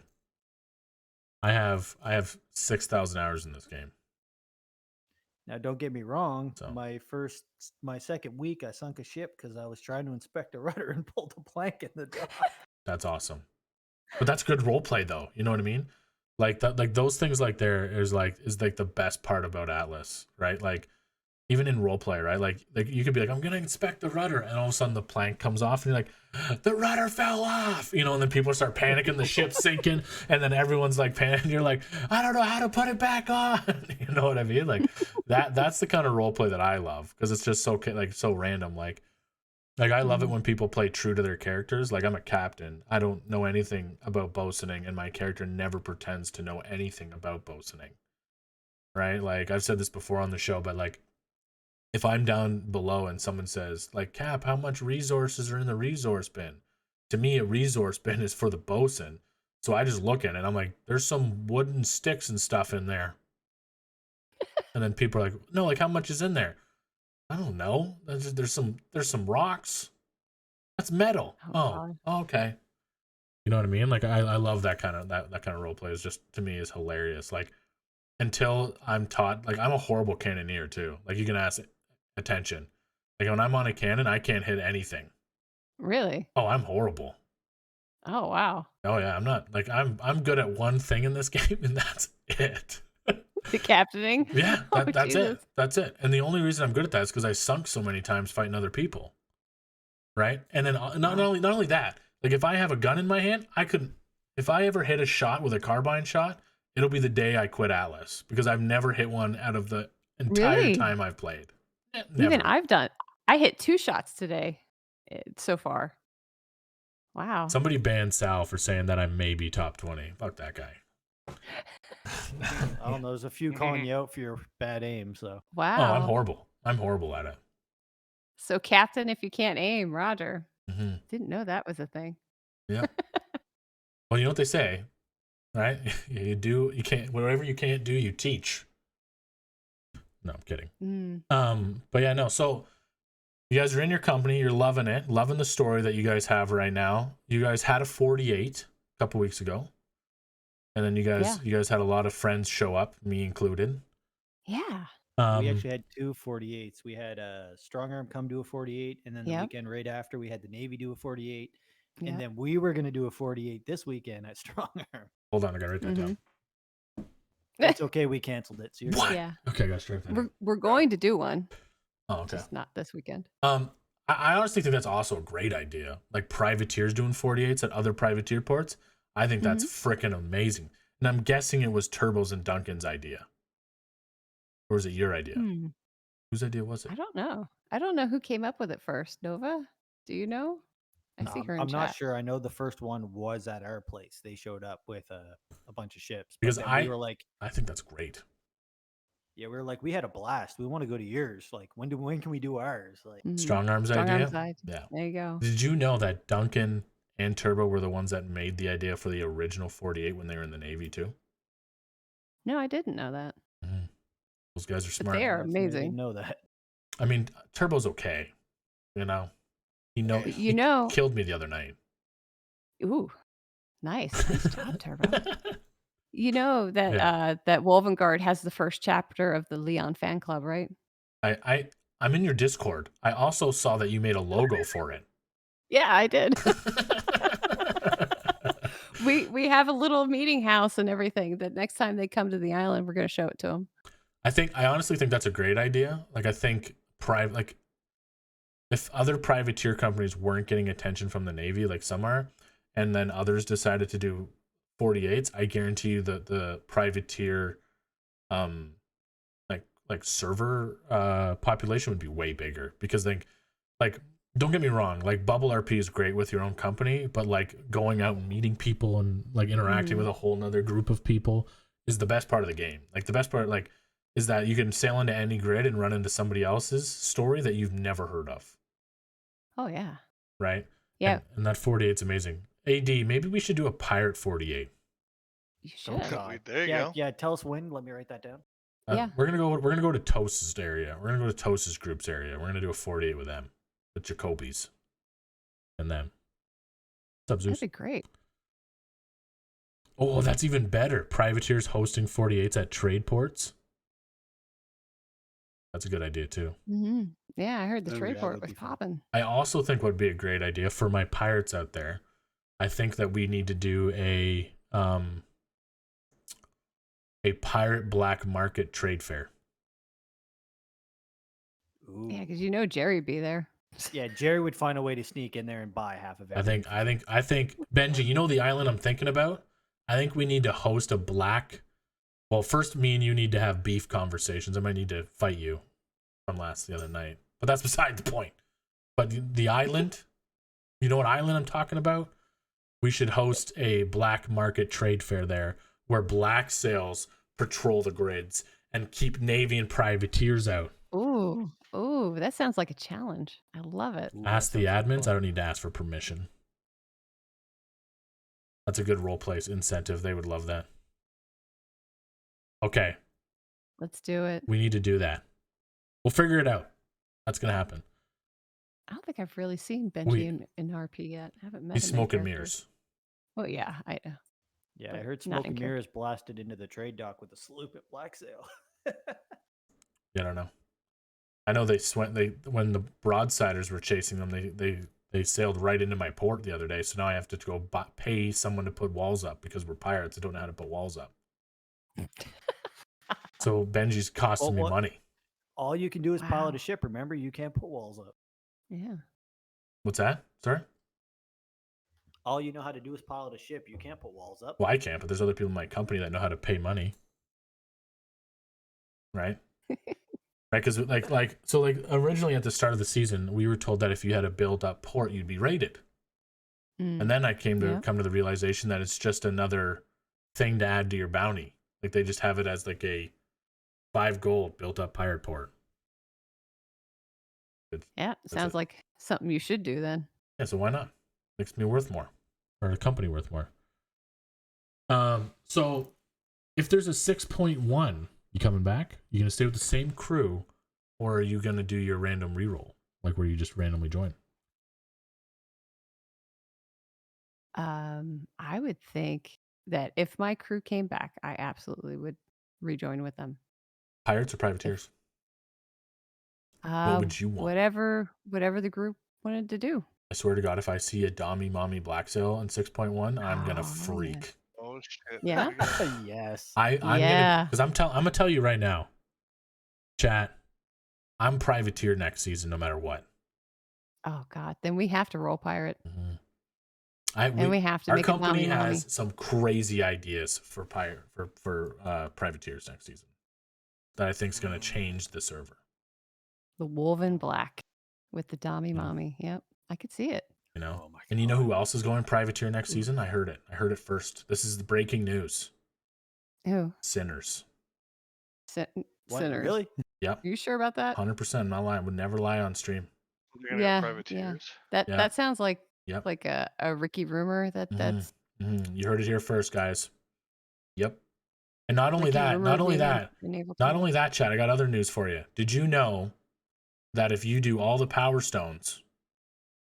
I have 6,000 hours in this game. Now, don't get me wrong. So. My second week, I sunk a ship because I was trying to inspect a rudder and pulled a plank in the dock. That's awesome. But that's good role play, though. You know what I mean? Like that, like those things like there is like the best part about Atlas, right? Like even in role play, right? Like you could be like, I'm gonna inspect the rudder, and all of a sudden the plank comes off, and you're like, the rudder fell off, you know, and then people start panicking, the ship's sinking, and then everyone's like panicking. You're like, I don't know how to put it back on. You know what I mean? Like that's the kind of role play that I love, because it's just so random. Like I love it when people play true to their characters. Like I'm a captain. I don't know anything about bosuning, and my character never pretends to know anything about bosuning. Right? Like I've said this before on the show, but like if I'm down below and someone says, like, Cap, how much resources are in the resource bin? To me, a resource bin is for the bosun. So I just look at it and I'm like, there's some wooden sticks and stuff in there. And then people are like, no, like how much is in there? I don't know. There's some rocks. That's metal. Oh, okay. You know what I mean? Like I love that kind of role play. Is just, to me, is hilarious. Like until I'm taught, like I'm a horrible cannoneer too. Like you can ask attention. Like when I'm on a cannon, I can't hit anything. Really? Oh, I'm horrible. Oh wow. Oh yeah, I'm not like I'm good at one thing in this game, and that's it. The captaining. Yeah, that's it. That's it. And the only reason I'm good at that is because I sunk so many times fighting other people. Right? And then not only that, like if I have a gun in my hand, if I ever hit a shot with a carbine shot, it'll be the day I quit Atlas, because I've never hit one out of the entire time I've played. Never. Even I hit 2 shots today so far. Wow. Somebody banned Sal for saying that I may be top 20. Fuck that guy. I don't know. There's a few calling you out for your bad aim. So wow. Oh, I'm horrible. I'm horrible at it. So captain, if you can't aim, Roger. Mm-hmm. Didn't know that was a thing. Yeah. Well, you know what they say, right? You can't, whatever you can't do, you teach. No, I'm kidding. But yeah, no. So you guys are in your company. You're loving it. Loving the story that you guys have right now. You guys had a 48 a couple weeks ago. And then you guys had a lot of friends show up, me included. Yeah. We actually had 2 48s. We had Strong Arm come do a 48, and then the weekend right after, we had the Navy do a 48. And then we were going to do a 48 this weekend at Strong Arm. Hold on, I got to write that down. It's okay, we canceled it. So you're what? Yeah. Okay, I got to straight that. We're going to do one. Oh, okay. Just not this weekend. I honestly think that's also a great idea. Like privateers doing 48s at other privateer ports. I think that's freaking amazing. And I'm guessing it was Turbo's and Duncan's idea. Or was it your idea? Whose idea was it? I don't know. I don't know who came up with it first. Nova? Do you know? I see her in I'm chat. not sure. I know the first one was at our place. They showed up with a bunch of ships. Because we were like, I think that's great. Yeah, we were like, we had a blast. We want to go to yours. Like, when can we do ours? Like Strong Arm's idea? Yeah. There you go. Did you know that Duncan and Turbo were the ones that made the idea for the original 48 when they were in the Navy too? No, I didn't know that. Those guys are smart. But they are amazing. I didn't know that. I mean, Turbo's okay. You know, he killed me the other night. Ooh, nice job, Turbo. You know that that Wolvengard has the first chapter of the Leon fan club, right? I'm in your Discord. I also saw that you made a logo for it. Yeah, I did. we have a little meeting house and everything. That next time they come to the island, we're going to show it to them. I honestly think that's a great idea. Like I think if other privateer companies weren't getting attention from the Navy, like some are, and then others decided to do 48s, I guarantee you that the privateer like server population would be way bigger, because like don't get me wrong, like bubble RP is great with your own company, but like going out and meeting people and like interacting with a whole nother group of people is the best part of the game. Like the best part like is that you can sail into any grid and run into somebody else's story that you've never heard of. Oh yeah. Right? Yeah. And that 48 is amazing. AD, maybe we should do a pirate 48. You Oh should. God. There you yeah, go. yeah. Tell us when. Let me write that down. Yeah. We're gonna go to Toast's area. We're gonna go to Toast's group's area. We're gonna do a 48 with them, with Jacoby's, and them. What's up, Zeus? That'd be great. Oh, that's even better. Privateers hosting 48s at trade ports. That's a good idea too. Mm-hmm. Yeah, I heard the Ooh, trade that port would was be fun. popping. I also think what would be a great idea for my pirates out there. I think that we need to do a pirate black market trade fair. Ooh. Yeah, because you know Jerry'd be there. Yeah, Jerry would find a way to sneak in there and buy half of it. I think Benji, you know the island I'm thinking about? I think we need to host a black. Well, first me and you need to have beef conversations. I might need to fight you from the other night. But that's beside the point. But the island, you know what island I'm talking about? We should host a black market trade fair there where black sails patrol the grids and keep Navy and privateers out. Ooh, that sounds like a challenge. I love it. Ooh, Ask that the sounds like admins. I fun. don't need to ask for permission. That's a good role play incentive. They would love that. Okay, Let's do it. we need to do that. We'll figure it out. That's going to happen. I don't think I've really seen Benji in RP yet. I haven't met He's him in smoke and character. mirrors. Oh yeah, I know. Yeah, I but heard not Smoke in and Mirrors blasted into the trade dock with a sloop at Black Sail. Yeah, I don't know. I know when the broadsiders were chasing them, they sailed right into my port the other day. So now I have to go pay someone to put walls up because we're pirates. I don't know how to put walls up. So Benji's costing me money. All you can do is pilot Wow. a ship. Remember, you can't put walls up. Yeah. What's that? Sorry? All you know how to do is pilot a ship. You can't put walls up. Well, I can't, but there's other people in my company that know how to pay money. Right? Right? Because so originally at the start of the season, we were told that if you had a built up port, you'd be rated. And then I come to the realization that it's just another thing to add to your bounty. Like they just have it as like a 5 gold built up pirate port. Yeah, sounds like something you should do then. Yeah, so why not? Makes me worth more, or a company worth more. So if there's a 6.1, you coming back? You gonna stay with the same crew, or are you gonna do your random reroll, like where you just randomly join? I would think that if my crew came back, I absolutely would rejoin with them. Pirates or privateers? What would you want? Whatever the group wanted to do. I swear to God, if I see a Dommy Mommy Black Sail on 6.1, I'm gonna Oh, freak. Oh shit. Yeah. Yes. I'm Yeah. because I'm gonna tell you right now, chat. I'm privateer next season, no matter what. Oh God, then we have to roll pirate, Mm-hmm. we have to our make it company mommy. has some crazy ideas for privateers next season that I think is going to change the server. The woven black with the Dommy mommy. Yep, I could see it. You know, Oh my and you know God. who else is going privateer next season? I heard it first. This is the breaking news. Who? Sinners. What, Sinners. really? Yep. Are you sure about that? 100%. I'm not lying. Would never lie on stream. You're gonna have privateers. Yeah. Yeah. That sounds like Yep. like a Ricky rumor. That's You heard it here first, guys. Yep. And not only Ricky that, rumor not only being a that, naval not team. only that, Chad, I got other news for you. Did you know that if you do all the power stones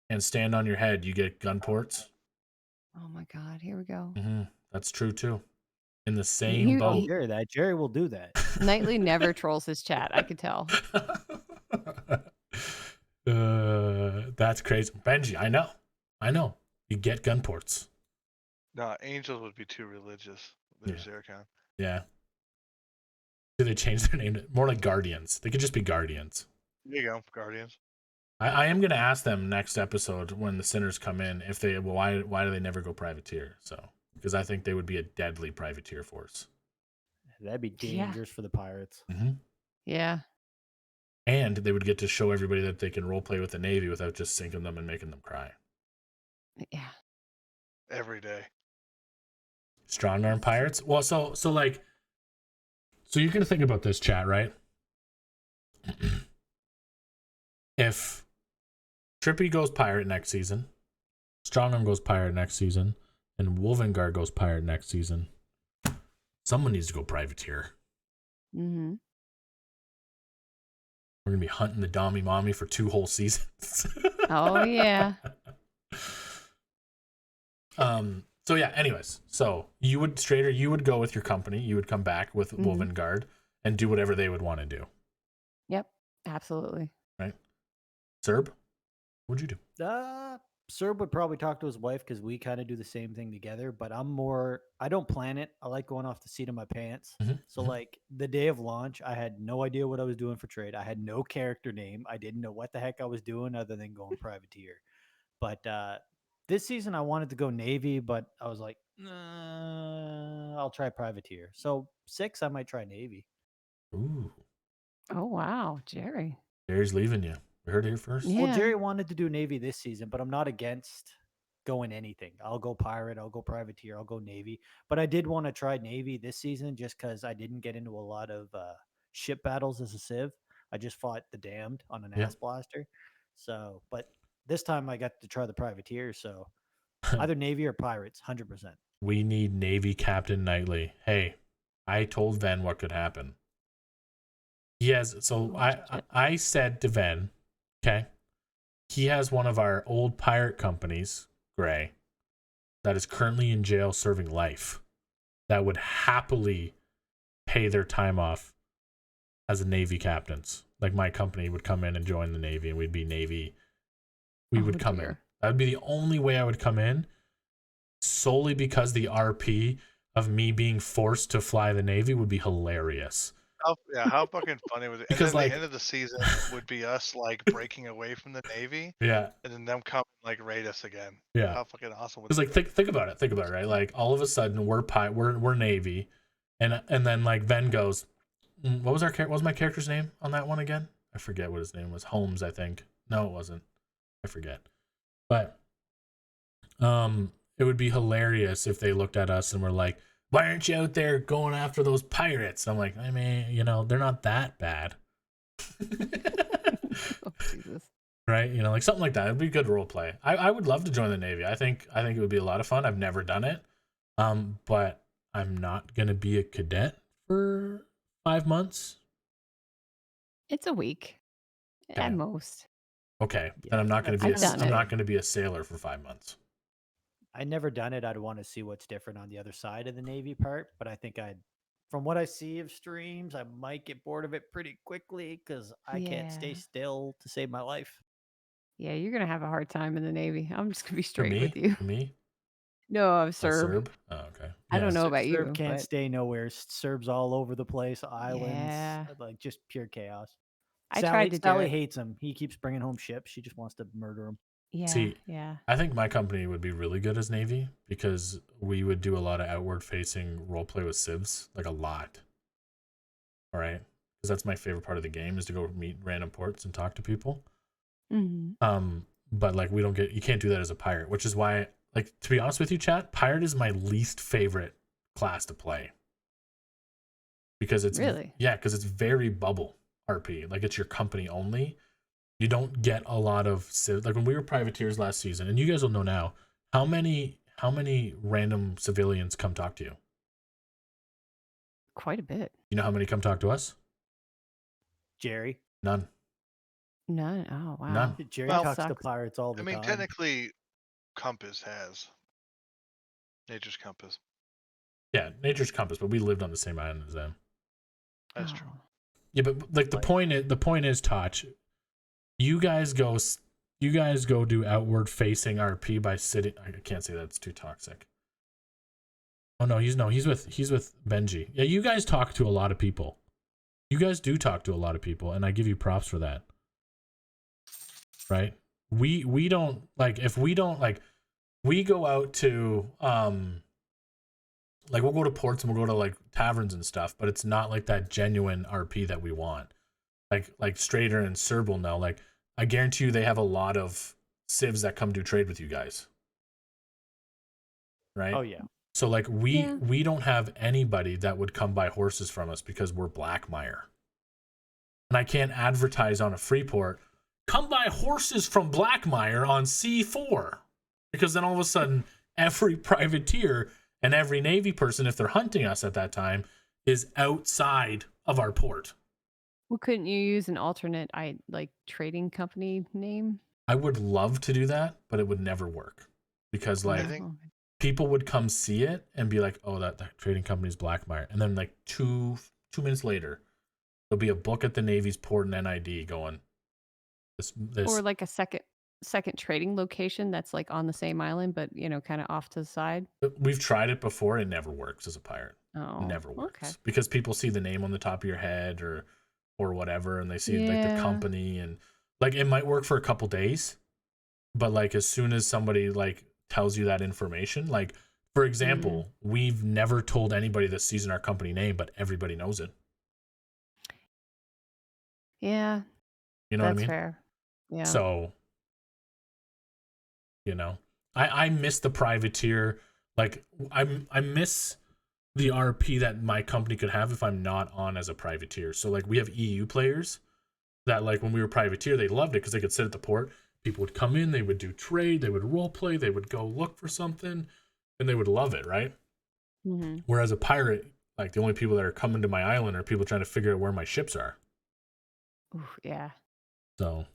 and stand on your head, you get gun ports? Oh my God, here we go. That's true too. In the same Oh, boat. Jerry will do that. Knightley never trolls his chat. I could tell. That's crazy. Benji, I know. You get gun ports. No, angels would be too religious. There's Zerkan. Yeah. Do they change their name to more like Guardians? They could just be Guardians. There you go, Guardians. I am going to ask them next episode when the Sinners come in if they why do they never go privateer? So because I think they would be a deadly privateer force. That'd be dangerous for the pirates. Mm-hmm. Yeah. And they would get to show everybody that they can role play with the Navy without just sinking them and making them cry. Yeah. Every day. Strong arm pirates. Well, so you're gonna think about this, chat, right? If Trippy goes pirate next season, Strong arm goes pirate next season, and Wolvengar goes pirate next season, someone needs to go privateer. Mm-hmm. We're gonna be hunting the Dommy Mommy for 2 whole seasons. Oh yeah. So yeah, anyways, so you would go with your company, you would come back with Wolvengard and do whatever they would want to do. Yep. Absolutely. Right? Serb, what'd you do? Serb would probably talk to his wife because we kind of do the same thing together, but I don't plan it. I like going off the seat of my pants. So like the day of launch, I had no idea what I was doing for trade. I had no character name. I didn't know what the heck I was doing other than going privateer. But this season I wanted to go Navy, but I was like, I'll try privateer. So 6, I might try Navy. Ooh. Oh wow, Jerry. Jerry's leaving you. We heard it here first. Yeah. Well, Jerry wanted to do Navy this season, but I'm not against going anything. I'll go pirate, I'll go privateer, I'll go Navy. But I did want to try Navy this season just because I didn't get into a lot of ship battles as a Civ. I just fought the Damned on an ass blaster. So, but this time I got to try the privateer. So either Navy or pirates, 100%. We need Navy Captain Knightley. Hey, I told Ven what could happen. Yes, so I said to Ven, okay, he has one of our old pirate companies, Gray, that is currently in jail serving life, that would happily pay their time off as a Navy captains. Like my company would come in and join the Navy, and we'd be Navy. We would come in. That would be the only way I would come in, solely because the RP of me being forced to fly the Navy would be hilarious. How fucking funny was it? Because and then the end of the season would be us like breaking away from the Navy. Yeah. And then them come like raid us again. Yeah. How fucking awesome was Because like think about it, right? Like all of a sudden we're Navy, and then like Ven goes, what was my character's name on that one again? I forget what his name was. Holmes, I think. No, it wasn't. I forget. But it would be hilarious if they looked at us and were like, why aren't you out there going after those pirates? I'm like, I mean, they're not that bad. Oh, Jesus. Right? Like something like that. It'd be good role play. I would love to join the Navy. I think it would be a lot of fun. I've never done it. But I'm not gonna be a cadet for 5 months. It's a week at most. Okay. Yeah. Then I'm not gonna be a sailor for 5 months. I never done it. I'd want to see what's different on the other side of the Navy part, but I think from what I see of streams, I might get bored of it pretty quickly because I can't stay still to save my life. Yeah, you're gonna have a hard time in the Navy. I'm just gonna be straight with you. For me? No, I'm Serb. Serb? Oh, okay. I don't know about you. Serb can't but stay nowhere. Serbs all over the place, islands, Yeah. like just pure chaos. I tried to do Sally it. hates him. He keeps bringing home ships. She just wants to murder him. Yeah. See, yeah. I think my company would be really good as Navy because we would do a lot of outward facing role play with civs, like a lot. All right. Because that's my favorite part of the game is to go meet random ports and talk to people. Mm-hmm. But like you can't do that as a pirate, which is why, like, to be honest with you, chat, pirate is my least favorite class to play. Because it's because it's very bubble RP. Like it's your company only. You don't get a lot of like when we were privateers last season, and you guys will know now, how many random civilians come talk to you? Quite a bit. You know how many come talk to us? Jerry. None. Oh wow. None. Jerry talks to pirates all the time. I mean, technically, Compass has Nature's Compass. Yeah, Nature's Compass, but we lived on the same island as them. That's true. Yeah, but like the point is, Toch, you guys go do outward facing RP by sitting. I can't say that's too toxic. Oh no, he's with Benji. Yeah, you guys talk to a lot of people. You guys do talk to a lot of people, and I give you props for that. Right? We don't like, if we don't like, we go out to like, we'll go to ports and we'll go to like taverns and stuff, but it's not like that genuine RP that we want. Like Strader and Serb will know. Like, I guarantee you they have a lot of civs that come do trade with you guys. Right? Oh yeah. So like Yeah. we don't have anybody that would come buy horses from us because we're Blackmire. And I can't advertise on a free port, come buy horses from Blackmire on C4. Because then all of a sudden, every privateer and every Navy person, if they're hunting us at that time, is outside of our port. Well, couldn't you use an alternate trading company name? I would love to do that, but it would never work. Because like, I think- Oh, people would come see it and be like, oh, that trading company's Blackmire. And then like two minutes later, there'll be a book at the Navy's port and NID going, this or like a second trading location that's like on the same island, but kind of off to the side. We've tried it before. It never works as a pirate. Oh, Never works. Okay. Because people see the name on the top of your head or whatever, and they see like the Yeah. company, and like it might work for a couple days, but like as soon as somebody like tells you that information, like for example, we've never told anybody this season our company name, but everybody knows it. Yeah, You know what I that's mean? fair. Yeah. So, I miss the privateer. Like I miss the RP that my company could have if I'm not on as a privateer. So like we have EU players that like when we were privateer, they loved it because they could sit at the port. People would come in, they would do trade, they would role play, they would go look for something, and they would love it, right? Mm-hmm. Whereas a pirate, like the only people that are coming to my island are people trying to figure out where my ships are. Yeah. So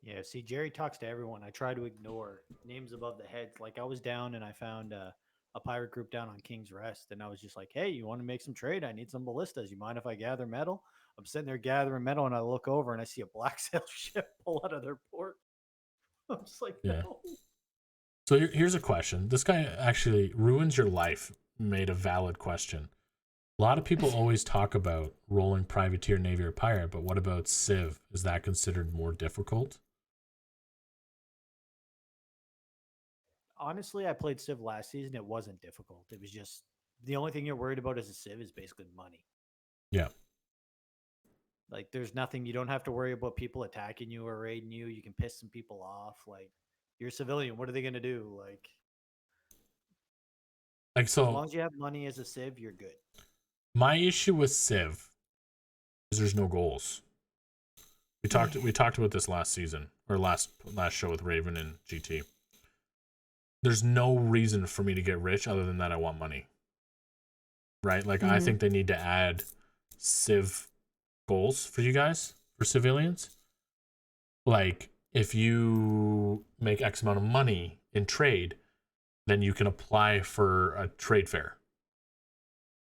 Yeah, see, Jerry talks to everyone. I try to ignore names above the heads. Like I was down and I found a pirate group down on King's Rest, and I was just like, "Hey, you want to make some trade? I need some ballistas. You mind if I gather metal?" I'm sitting there gathering metal, and I look over and I see a black sail ship pull out of their port. I'm just like, Yeah. "No." So here's a question. This guy actually ruins your life. Made a valid question. A lot of people always talk about rolling privateer, navy, or pirate, but what about civ? Is that considered more difficult? Honestly, I played Civ last season. It wasn't difficult. It was just the only thing you're worried about as a Civ is basically money. Yeah. Like, there's nothing. You don't have to worry about people attacking you or raiding you. You can piss some people off. Like, you're a civilian. What are they going to do? Like, as long So as you have money as a Civ, you're good. my issue with civ is there's no goals. We talked about this last season or last show with Raven and GT. There's no reason for me to get rich other than that I want money. Right? Like I think they need to add civ goals for you guys, for civilians. Like if you make X amount of money in trade, then you can apply for a trade fair.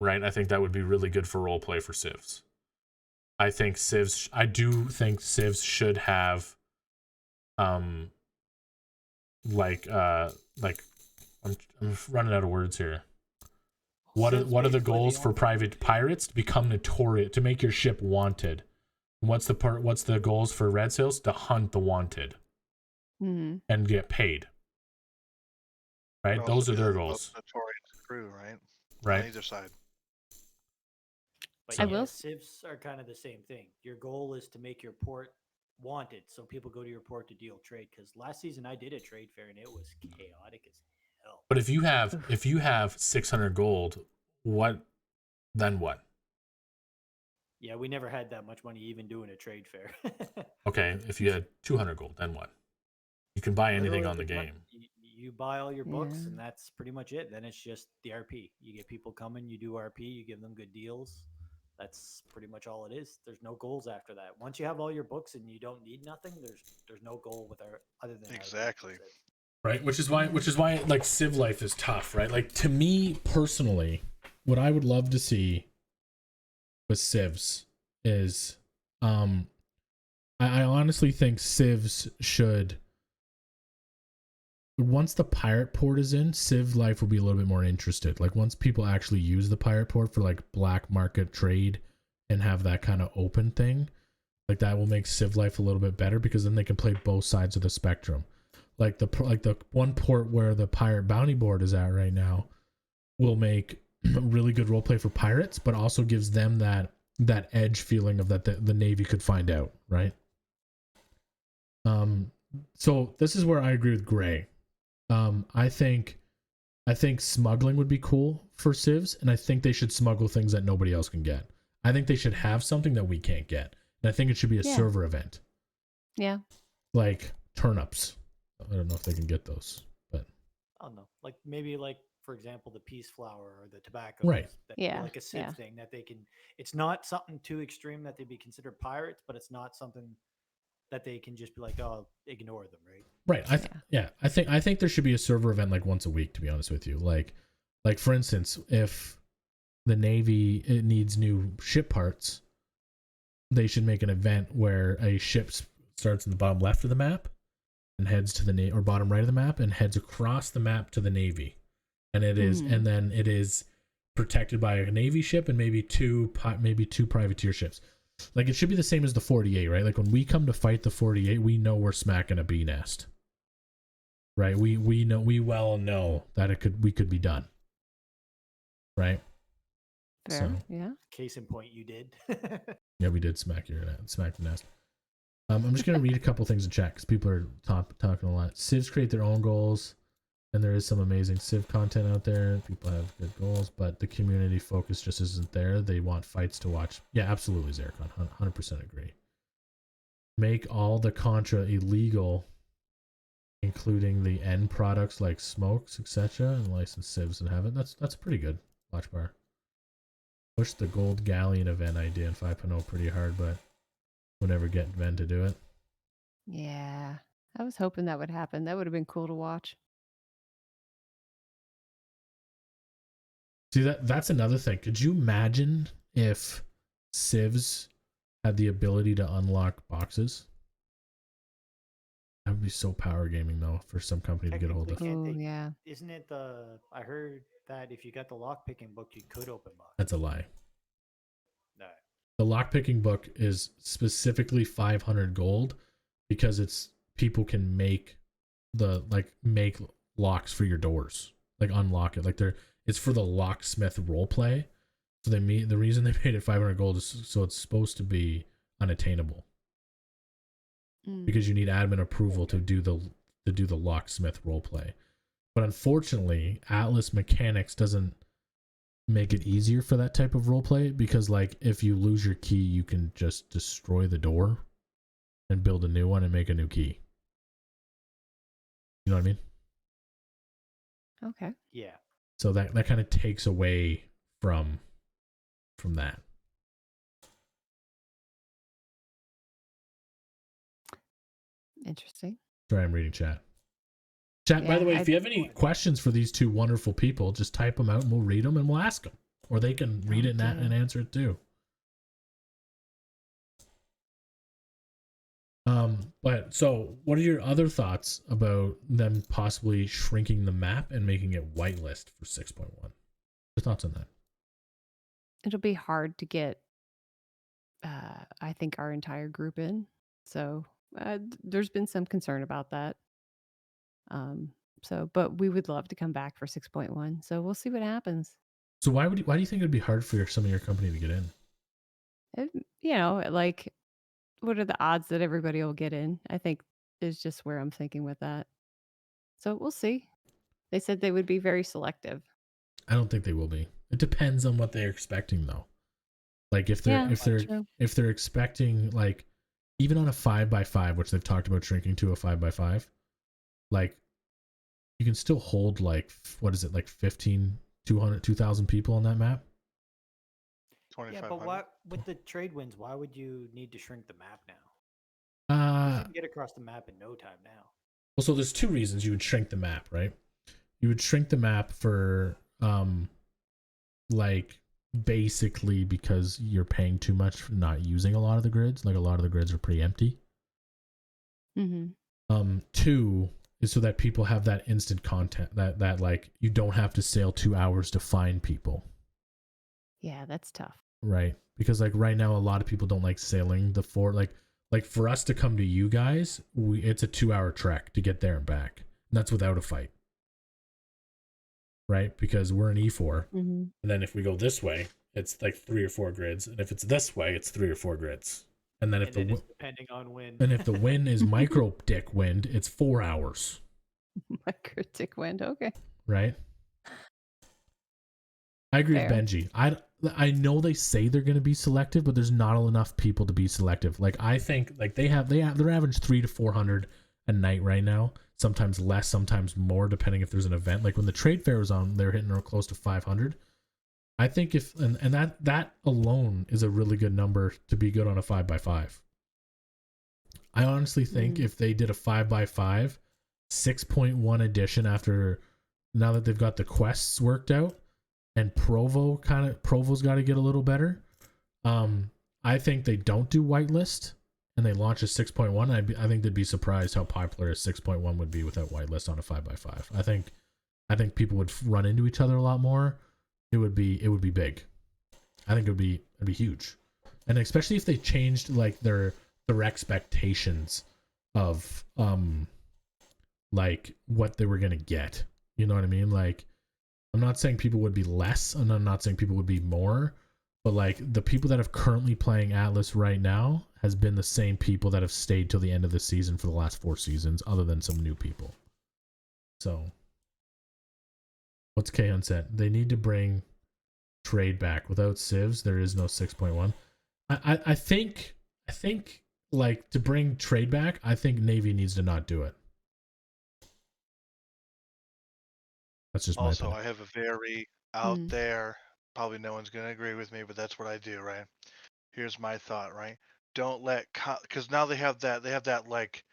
Right? I think that would be really good for roleplay for civs. I do think civs should have I'm running out of words here. What are the goals for private pirates? To become notorious, to make your ship wanted. What's the goals for red sails? To hunt the wanted and get paid. Right? Also Those are be their the goals. most notorious crew, right? Right. On either side. But So- I yeah, will civs are kind of the same thing. Your goal is to make your port wanted, so people go to your port to deal trade. Because last season I did a trade fair and it was chaotic as hell. But if you have 600 gold, then what? Yeah, we never had that much money even doing a trade fair. Okay, if you had 200 gold, then what? You can buy anything Literally, on the mon- game. You buy all your books, Yeah. and that's pretty much it. Then it's just the RP. You get people coming, you do RP, you give them good deals. That's pretty much all it is. There's no goals after that. Once you have all your books and you don't need nothing, there's no goal with our other than RP, Exactly. that's it. Right, which is why like civ life is tough, right? Like to me personally, what I would love to see with civs is I honestly think civs should, once the pirate port is in, civ life will be a little bit more interested. Like once people actually use the pirate port for like black market trade and have that kind of open thing. Like that will make Civ life a little bit better because then they can play both sides of the spectrum. Like the one port where the pirate bounty board is at right now will make really good roleplay for pirates, but also gives them that edge feeling of that the Navy could find out, right? So this is where I agree with Gray. I think smuggling would be cool for civs, and I think they should smuggle things that nobody else can get. I think they should have something that we can't get, and I think it should be a server event. Yeah. Like turnips. I don't know if they can get those, but I don't know. Like maybe like for example the peace flower or the tobacco. Right. Yeah. Like a civ thing that they can. It's not something too extreme that they'd be considered pirates, but it's not something that they can just be like, oh, ignore them, right? Right. I think there should be a server event like once a week, to be honest with you. Like for instance, if the Navy needs new ship parts, they should make an event where a ship starts in the bottom left of the map and heads to the or bottom right of the map and heads across the map to the Navy, and and then it is protected by a Navy ship and maybe two privateer ships. Like it should be the same as the 48, right? Like when we come to fight the 48, we know we're smacking a bee nest, right? We well know that we could be done, right? Fair. So, yeah. Case in point, you did. yeah, we did smack the nest. I'm just gonna read a couple things in chat because people are talking a lot. Civs create their own goals, and there is some amazing Civ content out there. People have good goals, but the community focus just isn't there. They want fights to watch. Yeah, absolutely, Zerkon. 100% agree. Make all the Contra illegal, including the end products like smokes, etc., and license civs and have it. That's pretty good. Watch bar. Push the gold galleon event idea in 5.0 pretty hard, but we'll never get Ven to do it. Yeah. I was hoping that would happen. That would have been cool to watch. See, that's another thing. Could you imagine if civs had the ability to unlock boxes? That would be so power gaming though for some company to get a hold of. Oh, yeah. Isn't it I heard that if you got the lockpicking book, you could open boxes. That's a lie. No. The lockpicking book is specifically 500 gold because it's people can make locks for your doors, like unlock it. Like it's for the locksmith roleplay. So the reason they made it 500 gold is so it's supposed to be unattainable. Because you need admin approval to do the locksmith roleplay. But unfortunately, Atlas mechanics doesn't make it easier for that type of roleplay because like if you lose your key, you can just destroy the door and build a new one and make a new key. You know what I mean? Okay. Yeah. So that kind of takes away from that. Interesting. Sorry, I'm reading chat. Chat, by the way, if you have any questions for these two wonderful people, just type them out and we'll read them and we'll ask them. Or they can read it and answer it too. But so what are your other thoughts about them possibly shrinking the map and making it whitelist for 6.1? Your thoughts on that? It'll be hard to get, I think, our entire group in. So there's been some concern about that. But we would love to come back for 6.1. So we'll see what happens. So why do you think it'd be hard for some of your company to get in? Like, what are the odds that everybody will get in? I think is just where I'm thinking with that. So we'll see. They said they would be very selective. I don't think they will be. It depends on what they're expecting though. Like if they're expecting like even on a 5x5, which they've talked about shrinking to a 5x5, like you can still hold like what is it, like 2,000 people on that map? Yeah, but why with the trade winds, why would you need to shrink the map now? You can get across the map in no time now. Well, so there's two reasons you would shrink the map, right? You would shrink the map for like basically because you're paying too much for not using a lot of the grids. Like a lot of the grids are pretty empty. Two is so that people have that instant content that like you don't have to sail 2 hours to find people. Yeah, that's tough. Right. because like right now a lot of people don't like sailing the fort. Like for us to come to you guys, it's a 2-hour trek to get there and back. And that's without a fight, right? Because we're in E4, Mm-hmm. and then if we go this way, it's like 3 or 4 grids, and if it's this way, it's 3 or 4 grids. And then if and then it's depending on wind. and if the wind is micro dick wind, it's 4 hours, Microtic wind. Okay. right? I agree Fair. with Benji. I know they say they're going to be selective, but there's not enough people to be selective. Like I think like they're average 300 to 400 a night right now. Sometimes less, sometimes more, depending if there's an event. Like when the trade fair was on, they're hitting close to 500. I think if and that alone is a really good number to be good on a 5x5. I honestly think if they did a 5x5, 6.1 edition now that they've got the quests worked out, and Provo's got to get a little better. I think they don't do whitelist and they launch a 6.1. I think they'd be surprised how popular a 6.1 would be without whitelist on a 5x5. I think people would run into each other a lot more. It would be big. I think it'd be huge, and especially if they changed like their expectations of like what they were gonna get. You know what I mean? Like, I'm not saying people would be less, and I'm not saying people would be more, but like the people that are currently playing Atlas right now has been the same people that have stayed till the end of the season for the last 4 seasons, other than some new people. So, what's K said? They need to bring trade back. Without civs, there is no 6.1. I think like to bring trade back, I think Navy needs to not do it. That's just my opinion. I have a very out there, probably no one's going to agree with me, but that's what I do, right? Here's my thought, right? Don't let, because now they have that like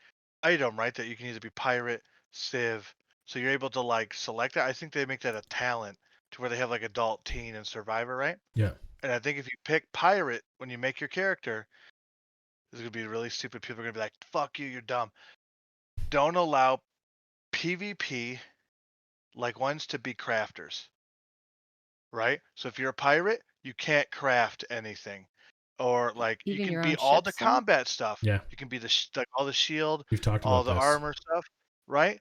item, right? That you can either be pirate, civ, so you're able to like select that. I think they make that a talent to where they have like adult, teen, and survivor, right? Yeah. And I think if you pick pirate when you make your character, this is going to be really stupid. People are going to be like, fuck you, you're dumb. Don't allow PvP like ones to be crafters, right? So if you're a pirate, you can't craft anything, or like you Even can your be own all the ships, though? combat stuff. Yeah. You can be like all the shield, We've talked all about the this. armor stuff, right?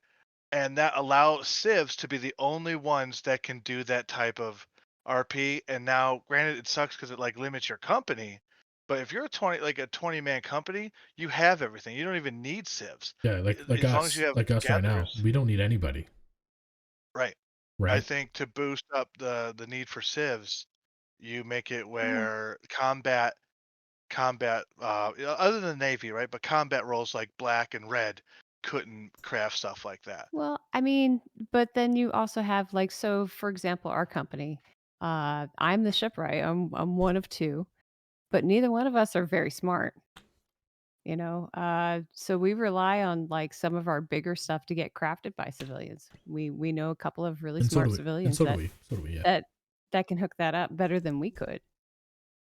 And that allows civs to be the only ones that can do that type of RP. And now, granted, it sucks because it like limits your company. But if you're a 20-man company, you have everything. You don't even need civs. Yeah, like As long as us, you have like us right now. gatherers. We don't need anybody. Right. I Right. think to boost up the need for civs, you make it Oh. where combat other than Navy, right? But combat roles like black and red couldn't craft stuff like that. Well, I mean, but then you also have like, so for example, our company, I'm the shipwright. I'm one of 2, but neither one of us are very smart. You know, so we rely on like some of our bigger stuff to get crafted by civilians. We know a couple of really And so smart do we. civilians So do we. So do we. Yeah. that can hook that up better than we could.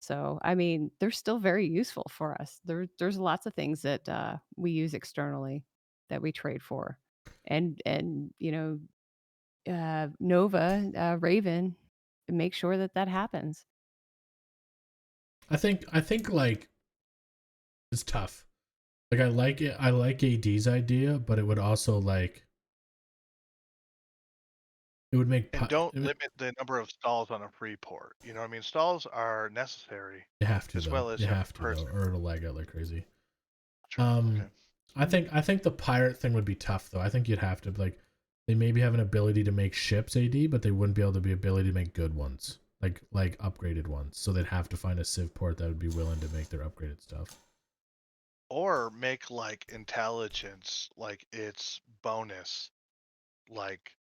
So I mean, they're still very useful for us. There's lots of things that we use externally that we trade for, and you know, Nova, Raven, make sure that happens. I think like it's tough. Like I like it. I like AD's idea, but it would also like it would make And don't limit the number of stalls on a free port. You know what I mean? Stalls are necessary. You have to as though. well as You every have to though, person. or it'll lag out like crazy. True. Okay. I think the pirate thing would be tough though. I think you'd have to like they maybe have an ability to make ships AD, but they wouldn't be able to be ability to make good ones, like upgraded ones. So they'd have to find a civ port that would be willing to make their upgraded stuff. Or make like intelligence like its bonus, like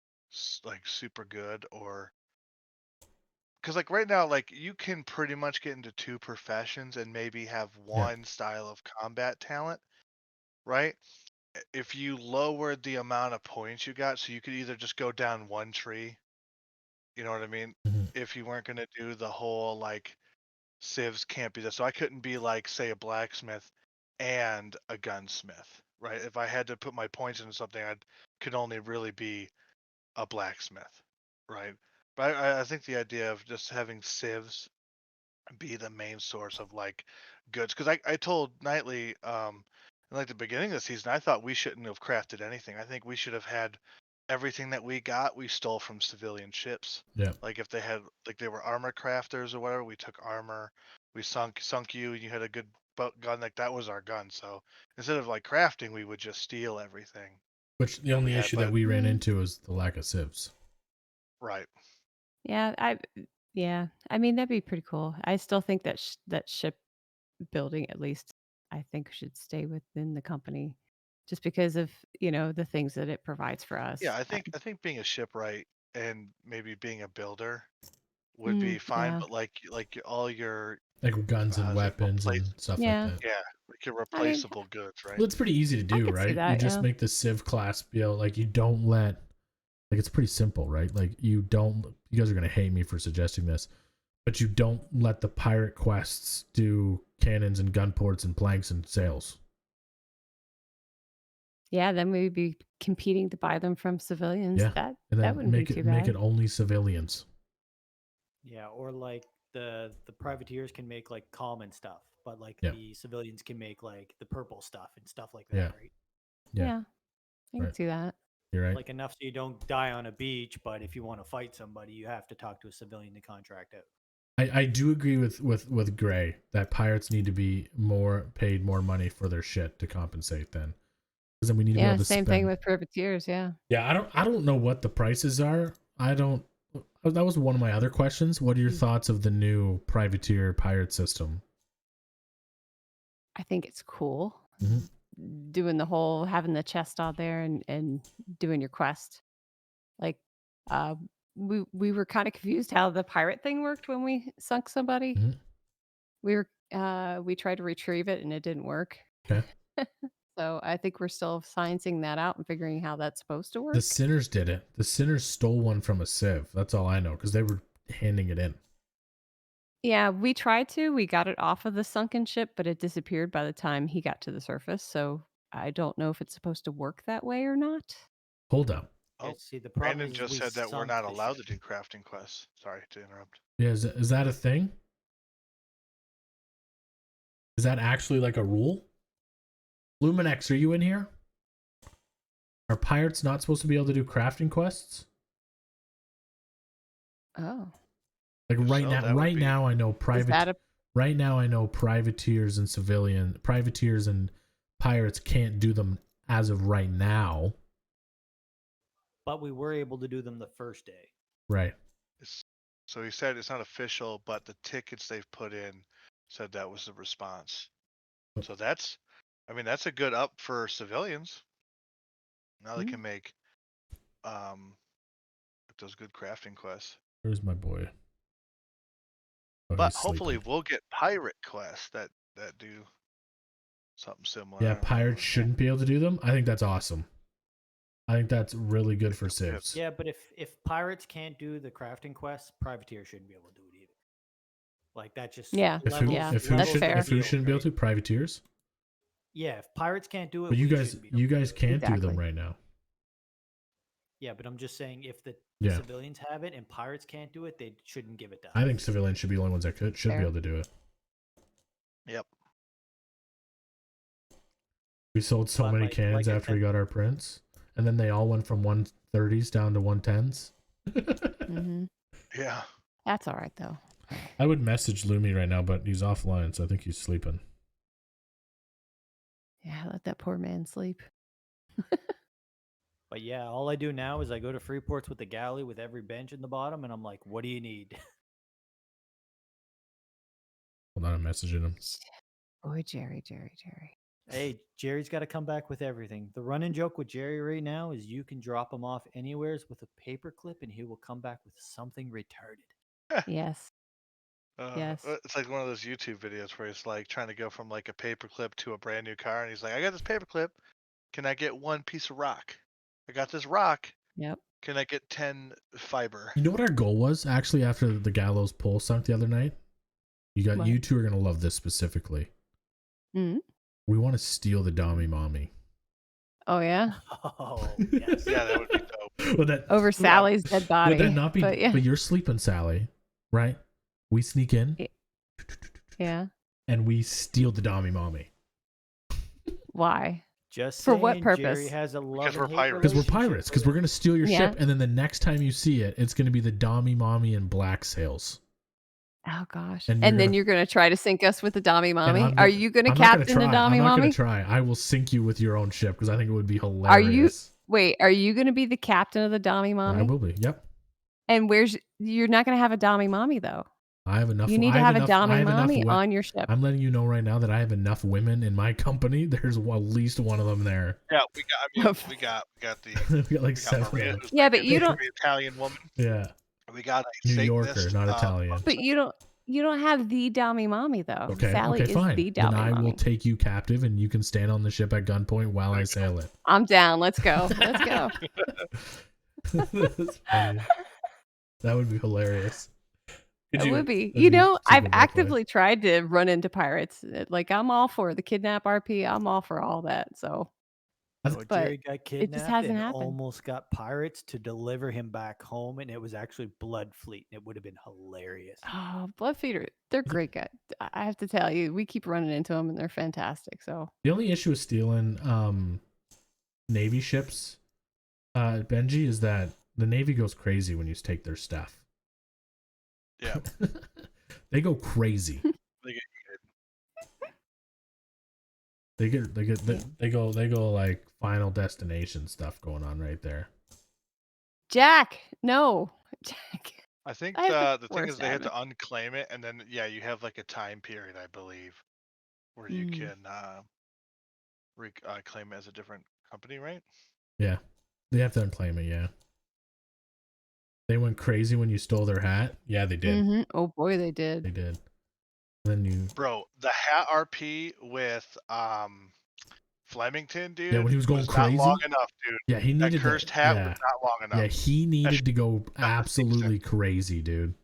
super good, or because like right now, like you can pretty much get into 2 professions and maybe have one style of combat talent, right? If you lowered the amount of points you got, so you could either just go down one tree, you know what I mean? Mm-hmm. If you weren't gonna do the whole like civs can't be this, so I couldn't be like say a blacksmith and a gunsmith, right? If I had to put my points into something, I could only really be a blacksmith, right? But I think the idea of just having civs be the main source of like goods. Because I told Knightley, in like the beginning of the season, I thought we shouldn't have crafted anything. I think we should have had everything that we got, we stole from civilian ships. Yeah. Like if they had, like they were armor crafters or whatever, we took armor. We sunk you, and you had a good gun. Like that was our gun. So instead of like crafting, we would just steal everything. Which the that only we had, issue that but- we ran into is the lack of civs. Right. Yeah, I mean, that'd be pretty cool. I still think that that ship building, at least, I think should stay within the company, just because of the things that it provides for us. Yeah, I think being a shipwright and maybe being a builder would be fine, yeah. but like all your Like guns and how's it, weapons and replace- stuff Yeah. like that. yeah, like your replaceable goods, right? Well, it's pretty easy to do, could see right? You that, just yeah. make the Civ class build, like you don't let, like it's pretty simple, right? Like you guys are gonna hate me for suggesting this, but you don't let the pirate quests do cannons and gun ports and planks and sails. Yeah, then we'd be competing to buy them from civilians. Yeah, That And that then wouldn't be too bad. make it only civilians. Yeah, or like the privateers can make like common stuff, but like Yeah. the civilians can make like the purple stuff and stuff like Yeah. that, right? Yeah. I can Right. see that. You're right. Like enough so you don't die on a beach, but if you want to fight somebody, you have to talk to a civilian to contract out. I do agree with Gray that pirates need to be paid more money for their shit to compensate then. Because then we need to be Yeah, able to same spend. thing with privateers. Yeah. Yeah, I don't know what the prices are. That was one of my other questions. What are your thoughts of the new privateer pirate system? I think it's cool. Mhm. Doing the whole having the chest out there and doing your quest. Like we were kind of confused how the pirate thing worked when we sunk somebody. Mhm. We tried to retrieve it and it didn't work. Okay. So I think we're still sciencing that out and figuring how that's supposed to work. The Sinners did it. The Sinners stole one from a Civ. That's all I know because they were handing it in. Yeah, we tried to. We got it off of the sunken ship, but it disappeared by the time he got to the surface. So I don't know if it's supposed to work that way or not. Hold up. Yeah, Oh, see, the problem Brandon is just we said that we're sunk not the allowed to ship. do crafting quests. Sorry to interrupt. Yeah, is that a thing? Is that actually like a rule? Luminex, are you in here? Are pirates not supposed to be able to do crafting quests? Oh, Like If right so, now, that would be- I know is that a right now I know privateers and pirates can't do them as of right now. But we were able to do them the first day. Right. So he said it's not official, but the tickets they've put in said that was the response. So that's a good up for civilians. Now they can make those good crafting quests. Where's my boy? Oh, But he's hopefully sleeping. we'll get pirate quests that do something similar. Yeah, I don't know. pirates shouldn't be able to do them. I think that's awesome. I think that's really good for Yep. civs. Yeah, but if pirates can't do the crafting quests, privateers shouldn't be able to do it either. Like that just Yeah. If who, Yeah, if who that's should, fair. if who shouldn't be able right? to, privateers. Yeah, if pirates can't do it, But you we guys, shouldn't be able you to guys do it. can't do them Exactly. right now. Yeah, but I'm just saying if the Yeah. civilians have it and pirates can't do it, they shouldn't give it to us. I think civilians should be the only ones that should be Fair. able to do it. Yep. We sold so But many like cannons I after we said- got our prints, and then they all went from 130s down to 110s. hmm Yeah. That's all right though. I would message Lumi right now, but he's offline, so I think he's sleeping. Yeah, let that poor man sleep. But yeah, all I do now is I go to Freeports with the galley with every bench in the bottom, and I'm like, "What do you need?" Hold on, I'm messaging him. Boy, Jerry. Hey, Jerry's got to come back with everything. The running joke with Jerry right now is you can drop him off anywheres with a paper clip, and he will come back with something retarded. Yes. Yes. It's like one of those YouTube videos where he's like trying to go from like a paperclip to a brand new car, and he's like, "I got this paperclip. Can I get one piece of rock? I got this rock. Yep. Can I get 10 fiber?" You know what our goal was actually after the gallows pole sunk the other night? What? You two are gonna love this specifically. Mhm. We want to steal the Dommy Mommy. Oh yeah. Oh, yes. Yeah, that would be dope. Would that Over Sally's dead body. would that not be? But yeah. But you're sleeping, Sally, right? We sneak in. Yeah. Yeah. and we steal the Dami Mommy. Why? Just For saying, what Jerry purpose? has a love Because and we're hate pirates. Because we're relationship pirates. with Because we're it. going to steal your Yeah. ship, and then the next time you see it, it's going to be the Dami Mommy in black sails. Oh gosh. And And you're then you're gonna try to sink us with the Dami And Mommy. I'm Are gonna- you gonna I'm not gonna captain the try. Dami I'm not going Mommy? to try. I will sink you with your own ship because I think it would be Are you? hilarious. Wait, are you gonna be the captain of the Dami I Mommy? will be. Yep. And you're not gonna have a Dami Mommy though. I have enough. You need I to have a enough, I Dami have enough Mommy wo- on your ship. I'm letting you know right now that I have enough women in my company. There's at least one of them there. Yeah, we got the we got like we got 7 of Maria, them. who's Yeah, like but you don't. the Italian woman. Yeah. We got a New Satanist, Yorker, not Italian. But you don't have the Dami Mommy though. Okay. Sally Okay. is Fine. the Then Dami I will Mommy. take you captive, and you can stand on the ship at gunpoint while I sail it. I'm down. Let's go. Let's go. That's funny. That would be hilarious. It would be. that'd be I've super roleplay. actively tried to run into pirates. Like I'm all for the kidnap RP. I'm all for all that. So, So but Jerry got kidnapped hasn't and happened. almost got pirates to deliver him back home, and it was actually Blood Fleet, and it would have been hilarious. Oh, Bloodfeeder, they're great guys. I have to tell you, we keep running into them, and they're fantastic. So The only issue with stealing Navy ships, Benji, is that the Navy goes crazy when you take their stuff. Yeah. They go crazy. They get They go like Final Destination stuff going on right there. Jack, no, Jack. I think I have the the thing is worst they have to admin. unclaim it, and then you have like a time period, I believe, where you can claim it as a different company, right? Yeah, they have to unclaim it. Yeah, they went crazy when you stole their hat. Yeah, they did. Mm-hmm. Oh boy, they They did. did. Then you. Bro, the hat RP with Flemington, dude. Yeah, when he was going not crazy. long enough, dude. Yeah, he needed That cursed hat was not long enough. Yeah, he needed to go absolutely crazy, dude.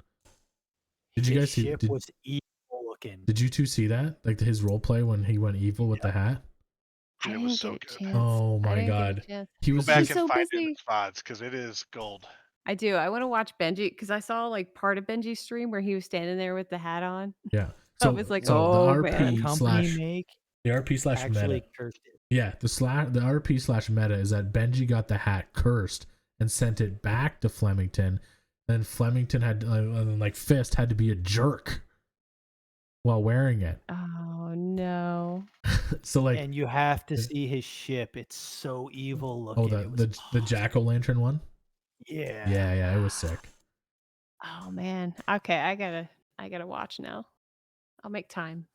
Did you His guys see? ship was evil looking. Did you two see that? Like his role play when he went evil with the hat? I Dude, it didn't was so get a good. chance. Oh I my didn't get a god, chance. he Go was back He's and so find it in busy. the spots because it is gold. I do. I want to watch Benji because I saw like part of Benji's stream where he was standing there with the hat on. Yeah. I was like, so oh the man. RP Company slash make the RP slash actually meta. cursed it. Yeah, the RP slash meta is that Benji got the hat cursed and sent it back to Flemington. Then Flemington had like Fist had to be a jerk while wearing it. Oh no. So like, And you have to see his ship. It's so evil looking. oh, It was the jack-o'-lantern one. yeah. Yeah, it was sick. Oh man. Okay, I gotta watch now. I'll make time.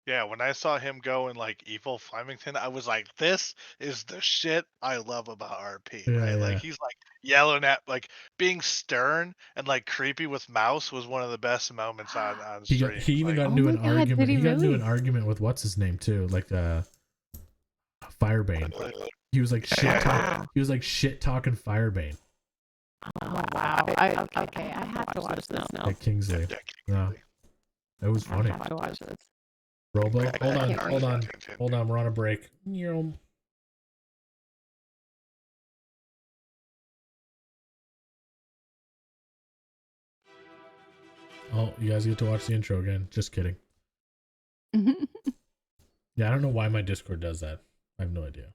Yeah, when I saw him go in like evil Flemington, I was like, this is the shit I love about RP, Yeah, right? yeah. Like he's like yelling at like being stern and like creepy with Mouse was one of the best moments on stream. He even like, got into Oh an my God, argument. did he He got into really? an argument with what's his name too, like Firebane. He was like shit. Wow. He was like shit talking Firebane Oh wow. Okay, I have to watch this now. at Kingsley. Yeah, it was I funny. have to watch this. Robo, Back hold back on, can't hold on, Tintin. hold on. We're on a break. Nyom. Oh, you guys get to watch the intro again. Just kidding. Yeah, I don't know why my Discord does that. I have no idea.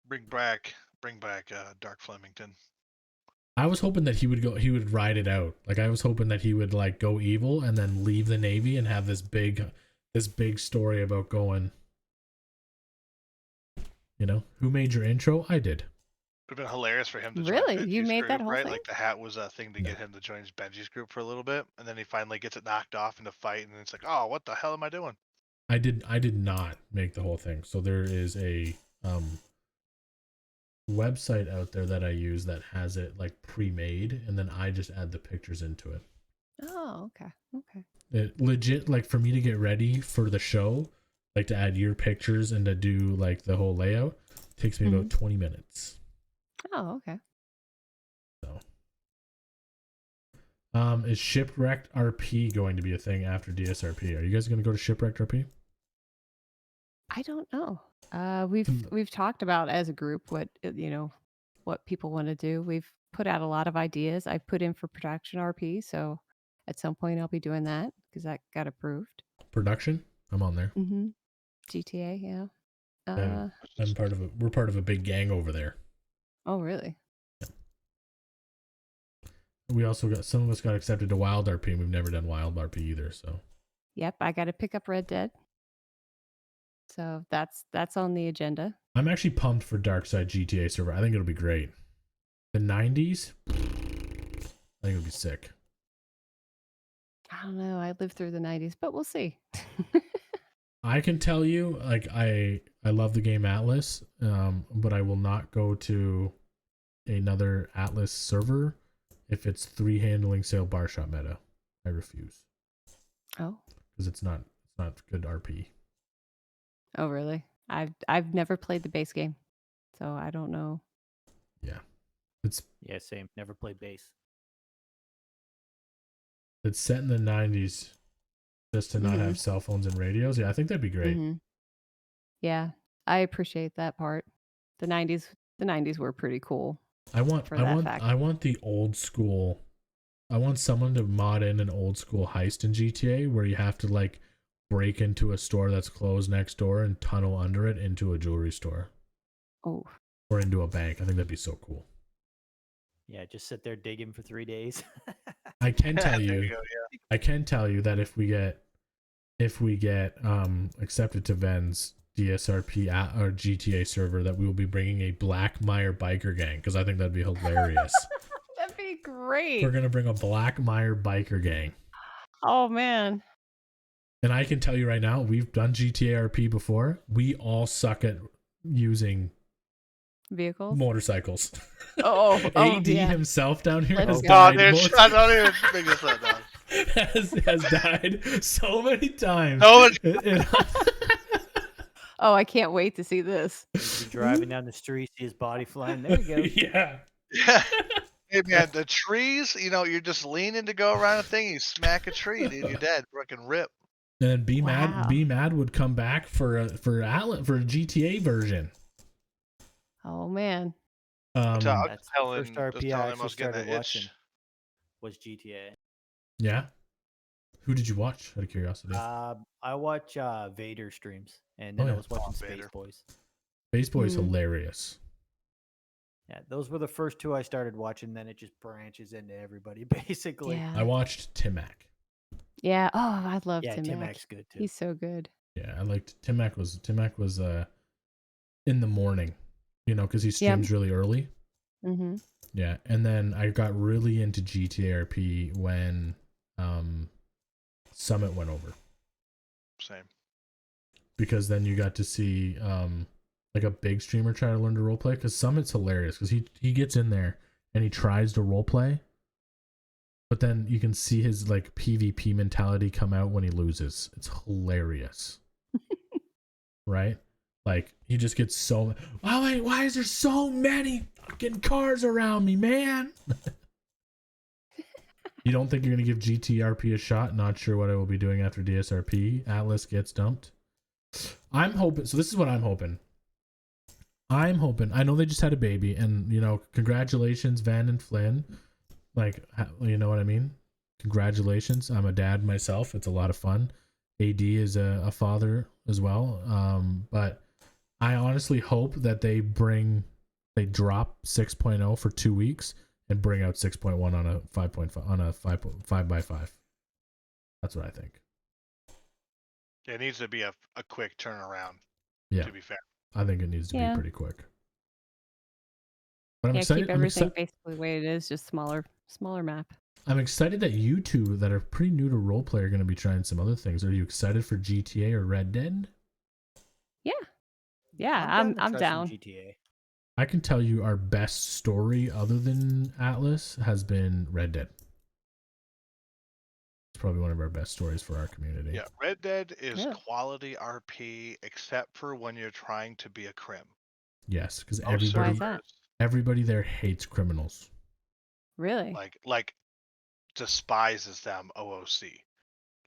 Bring back Dark Flemington. I was hoping that he would ride it out. Like I was hoping that he would like go evil and then leave the Navy and have this big story about going. You know, who made your intro? I did. Would have been hilarious for him to Really? join You Benji's made group, that whole right? thing? Like the hat was a thing to No. get him to join Benji's group for a little bit, and then he finally gets it knocked off in a fight, and it's like, oh, what the hell am I doing? I did not make the whole thing. So there is a website out there that I use that has it like pre-made, and then I just add the pictures into it. Oh, okay. Okay. It legit, like for me to get ready for the show, like to add your pictures and to do like the whole layout, takes me about 20 minutes. Oh, okay. So is Shipwrecked RP going to be a thing after DSRP? Are you guys going to go to Shipwrecked RP? I don't know. We've talked about as a group what what people want to do. We've put out a lot of ideas. I put in for production RP, so at some point I'll be doing that because that got approved. production. I'm on there. Mm-hmm. GTA, yeah. Yeah. We're part of a big gang over there. Oh, really? We also got some of us got accepted to Wild RP, and we've never done Wild RP either. So Yep, I got to pick up Red Dead. So that's on the agenda. I'm actually pumped for Dark Side GTA server. I think it'll be great. The 90s, I think it'll be sick. I don't know. I lived through the 90s, but we'll see. I can tell you, like I love the game Atlas, but I will not go to another Atlas server if it's 3 handling sail bar shot meta. I refuse. Oh. Because it's not good RP. Oh, really? I've never played the base game, so I don't know. Yeah. Yeah, same. Never played base. It's set in the 90s just to not have cell phones and radios. Yeah, I think that'd be great. Mm-hmm. Yeah, I appreciate that part. The 90s were pretty cool. I want the old school. I want someone to mod in an old school heist in GTA where you have to like break into a store that's closed next door and tunnel under it into a jewelry store. Oh. Or into a bank. I think that'd be so cool. Yeah, just sit there digging for 3 days. I can tell There you, you go, yeah. I can tell you that if we get accepted to Ven's DSRP or GTA server, that we will be bringing a Black Mire biker gang, because I think that'd be hilarious. That'd be great. We're gonna bring a Black Mire biker gang. Oh man. And I can tell you right now, we've done GTA RP before. We all suck at using Vehicles. motorcycles. Oh, AD yeah. himself down here Let's has go. died. I don't even think it's that down. has died so many times. No, Oh, I can't wait to see this. You're driving down the street, see his body flying. There you go. Yeah. yeah. Hey man, the trees, you're just leaning to go around a thing, you smack a tree, dude, you're dead. Freaking rip. And Wow. BMad would come back for a GTA version. Oh man. I'm That's telling, the first RP just I telling him I actually was getting started an watching itch. was GTA. Yeah. Who did you watch? Out of curiosity. I watch Vader streams, and then Oh, I yeah. was watching Oh, Space Vader. Boys. Space Boy is Mhm. hilarious. Yeah, those were the first 2 I started watching. Then it just branches into everybody, basically. Yeah. I watched Tim-Mac. Yeah. Oh, I love Yeah, Tim Tim Mac. Mac's good too. He's so good. Yeah, I liked Tim-Mac was in the morning, because he streams really early. Mm-hmm. Yeah, and then I got really into GTA RP when Summit went over, Same. because then you got to see like a big streamer try to learn to roleplay, because Summit's hilarious because he gets in there and he tries to roleplay, but then you can see his like PvP mentality come out when he loses. It's hilarious. Right? Like he just gets so, oh wait, why is there so many fucking cars around me, man? You don't think you're gonna give GTRP a shot? Not sure what I will be doing after DSRP Atlas gets dumped. I'm hoping. So this is what I'm hoping. I'm hoping. I know they just had a baby, and congratulations, Van and Flynn. Like, you know what I mean? Congratulations. I'm a dad myself. It's a lot of fun. AD is a father as well. But I honestly hope that they drop 6.0 for 2 weeks and bring out 6.1 on a 5.5 on a 5x5. That's what I think. It needs to be a quick turnaround. Yeah, To be fair. I think it needs to be pretty quick. But I'm excited. Keep everything basically the way it is, just smaller map. I'm excited that you two that are pretty new to roleplay are going to be trying some other things. Are you excited for GTA or Red Dead? Yeah, I'm I'm to try some down. GTA. I can tell you our best story other than Atlas has been Red Dead. It's probably one of our best stories for our community. Yeah, Red Dead is Yeah. quality RP except for when you're trying to be a crim. Yes, because Most Why is that? everybody there hates criminals. Really? like despises them, OOC.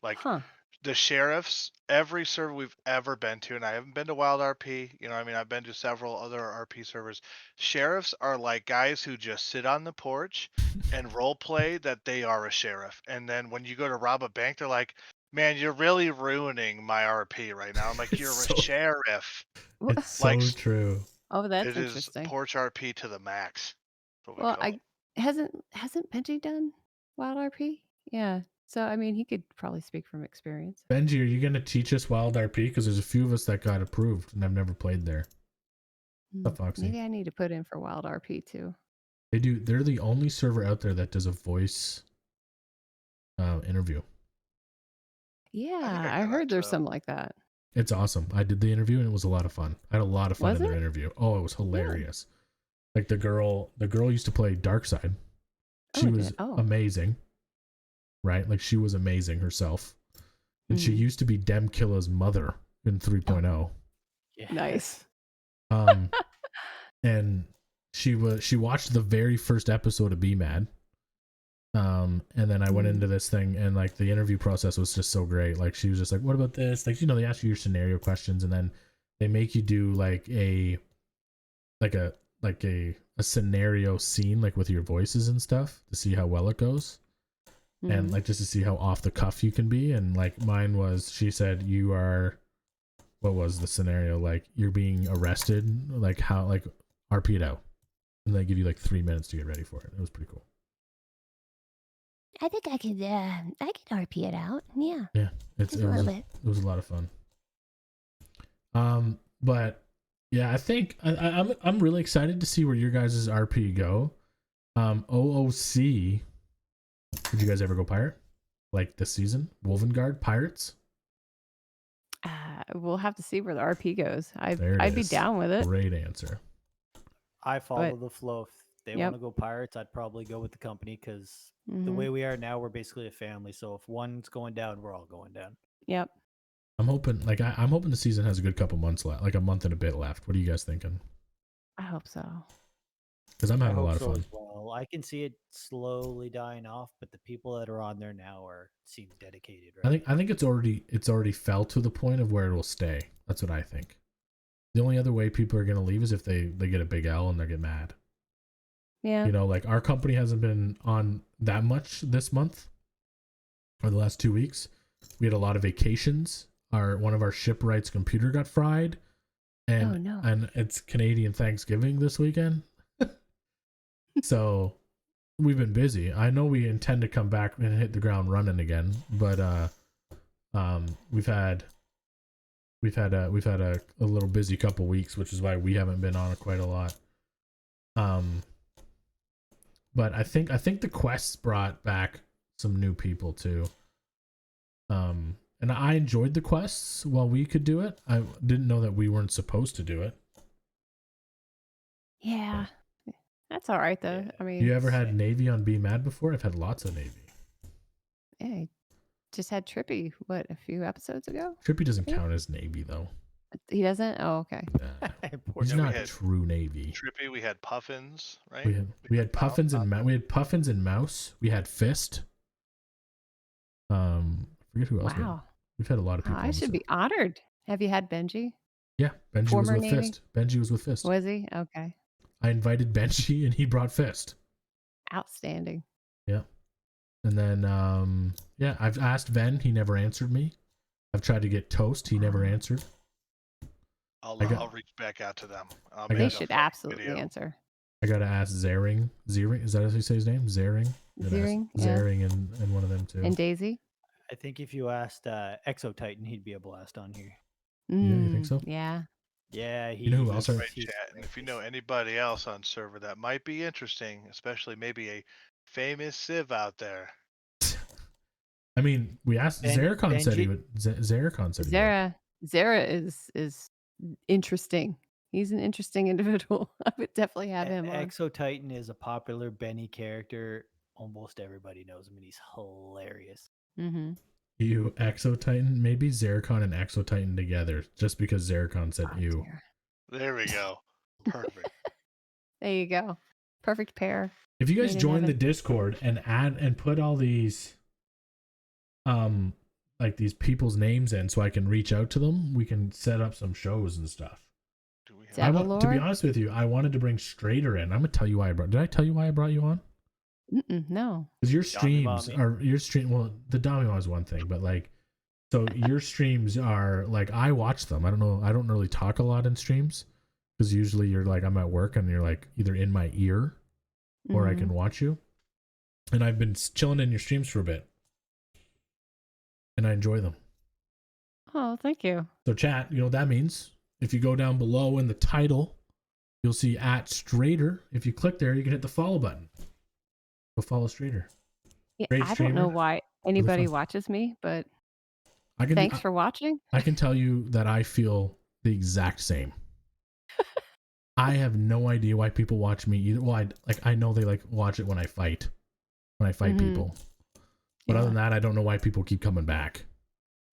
Like Huh. the sheriffs, every server we've ever been to, and I haven't been to Wild RP, I've been to several other RP servers. Sheriffs are like guys who just sit on the porch and role play that they are a sheriff. And then when you go to rob a bank, they're like, Man, you're really ruining my RP right now. I'm like, It's you're so- a sheriff. It's so Like, true. Oh, that's It is interesting. porch RP to the max. That's what we Well, call it. hasn't Benji done Wild RP? Yeah. So I mean, he could probably speak from experience. Benji, are you going to teach us Wild RP? Because there's a few of us that got approved, and I've never played there. What's up, Foxy? Maybe I need to put in for Wild RP too. They're the only server out there that does a voice interview. Yeah, I I heard there's got, some like that. It's awesome. I did the interview and it was a lot of fun. I had a lot of fun Was in their it? interview. Oh, it was hilarious. Like the girl used to play Darkside. She was amazing. Right? Like she was amazing herself. And she used to be Demkilla's mother in 3.0. Yeah. Nice. And she watched the very first episode of BMad. And then I went into this thing and like the interview process was just so great. Like she was just like, what about this? Like, they ask you your scenario questions and then they make you do like a scenario scene, like with your voices and stuff to see how well it goes. And like just to see how off the cuff you can be. And like mine was, she said, you are, what was the scenario? Like you're being arrested, like how, like RP it out. And they give you like 3 minutes to get ready for it. It was pretty cool. I think I could RP it out. Yeah. Yeah, it was a lot of fun. But yeah, I think I'm really excited to see where your guys' RP go. OOC. Did you guys ever go pirate? Like this season, Wolvengard Pirates. We'll have to see where the RP goes. There it I'd be is. down with it. Great answer. I follow the flow. If they Yep. want to go pirates, I'd probably go with the company because the way we are now, we're basically a family. So if one's going down, we're all going down. Yep. I'm hoping, like, I'm hoping the season has a good couple months left, like a month and a bit left. What are you guys thinking? I hope so. Because I'm I having a hope lot of so fun. as well, I can see it slowly dying off, but the people that are on there now seem dedicated. Right? I think it's already fell to the point of where it will stay. That's what I think. The only other way people are going to leave is if they get a big L and they get mad. Yeah. You know, like our company hasn't been on that much this month or the last 2 weeks. We had a lot of vacations. One of our shipwright's computer got fried, and and it's Canadian Thanksgiving this weekend. So we've been busy. I know we intend to come back and hit the ground running again, but we've had a little busy couple weeks, which is why we haven't been on it quite a lot. But I think the quests brought back some new people too. And I enjoyed the quests while we could do it. I didn't know that we weren't supposed to do it. Yeah. That's all right though. Yeah. I mean, You ever had Navy on BMad before? I've had lots of Navy. yeah, just had Trippy, a few episodes ago? Trippy doesn't count as Navy though. He doesn't? Oh, okay. Nah. Poor He's Yeah, we not had true Navy. Trippy, we had Puffins, right? We had Puffins and we had Puffins and Mouse. We had Fist. I forget who else. Wow. We've had a lot of people. I should be honored. Have you had Benji? Yeah, Benji was Former with Navy? Fist. Benji was with Fist. Was he? Okay. I invited Benji and he brought Fist. Outstanding. Yeah. And then I've asked Ven, he never answered me. I've tried to get Toast, he never answered. I'll reach back out to them. They should absolutely answer. I gotta ask Zering. Is that how you say his name? Zering? Zering, yeah. Zering and one of them too. And Daisy? I think if you asked Exo Titan, he'd be a blast on here. Yeah, you think so? Yeah. Yeah, You know who else Right, chat. And if you know anybody else on server that might be interesting, especially maybe a famous Civ out there. I mean, we asked Zeracon said he would. Zeracon said he would. Zara is interesting. He's an interesting individual. I would definitely have him on. Exo Titan is a popular Benny character. Almost everybody knows him, and he's hilarious. Mm-hmm. You Exo Titan, maybe Zeracon and Exo Titan together, just because Zeracon said you. Dear. There we go. Perfect. There you go. Perfect pair. If you guys Made in join the heaven. Discord and add and put all these like these people's names in so I can reach out to them, we can set up some shows and stuff. Do we Devil have Lord? To be honest with you, I wanted to bring Strader in. I'm gonna tell you why did I tell you why I brought you on? No. Because your Dami streams Mommy. are well, the Dami one is one thing, but like So your streams are like, I watch them. I don't know. I don't really talk a lot in streams because usually you're like, I'm at work and you're like either in my ear or I can watch you. And I've been chilling in your streams for a bit and I enjoy them. Oh, thank you. So chat, you know what that means? If you go down below in the title, you'll see @Strader. If you click there, you can hit the follow button. Go follow Strader. Yeah, Great I don't know streamer. why Really anybody fun. watches me, but I can, thanks for watching. I can tell you that I feel the exact same. I have no idea why people watch me either. Well, I know they like watch it when I fight people. But other than that, I don't know why people keep coming back.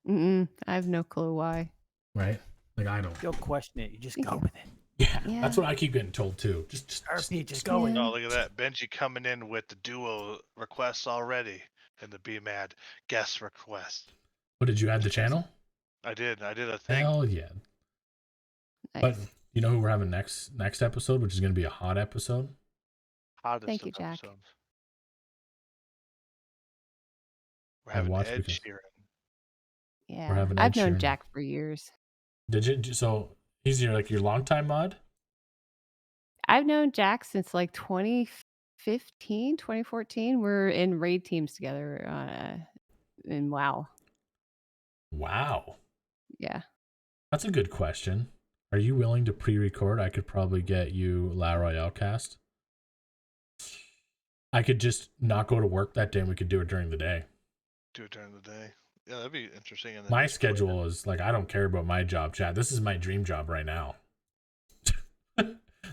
I have no clue why. Right? Like I don't. Don't question it. You just Thank go you. with it. Yeah, that's what I keep getting told too. Just RP, just go with it. Oh, look at that. Benji coming in with the duo requests already in the BMad guest request. What, did you add the channel? I did a thing. Hell yeah. Nice. But you know who we're having next episode, which is going to be a hot episode? Hottest Thank of you, Jack. episodes. We're I've having watched Ed because- Sheeran. Yeah, We're having I've Ed known Sheeran. Jack for years. Did you? So he's your longtime mod? I've known Jack since like 2015, 2014. We're in raid teams together in WoW. Wow. Yeah. That's a good question. Are you willing to pre-record? I could probably get you La Royale cast. I could just not go to work that day and we could do it during the day. Do it during the day. Yeah, that'd be interesting. And then My just quit. schedule is like, I don't care about my job, chat. This is my dream job right now.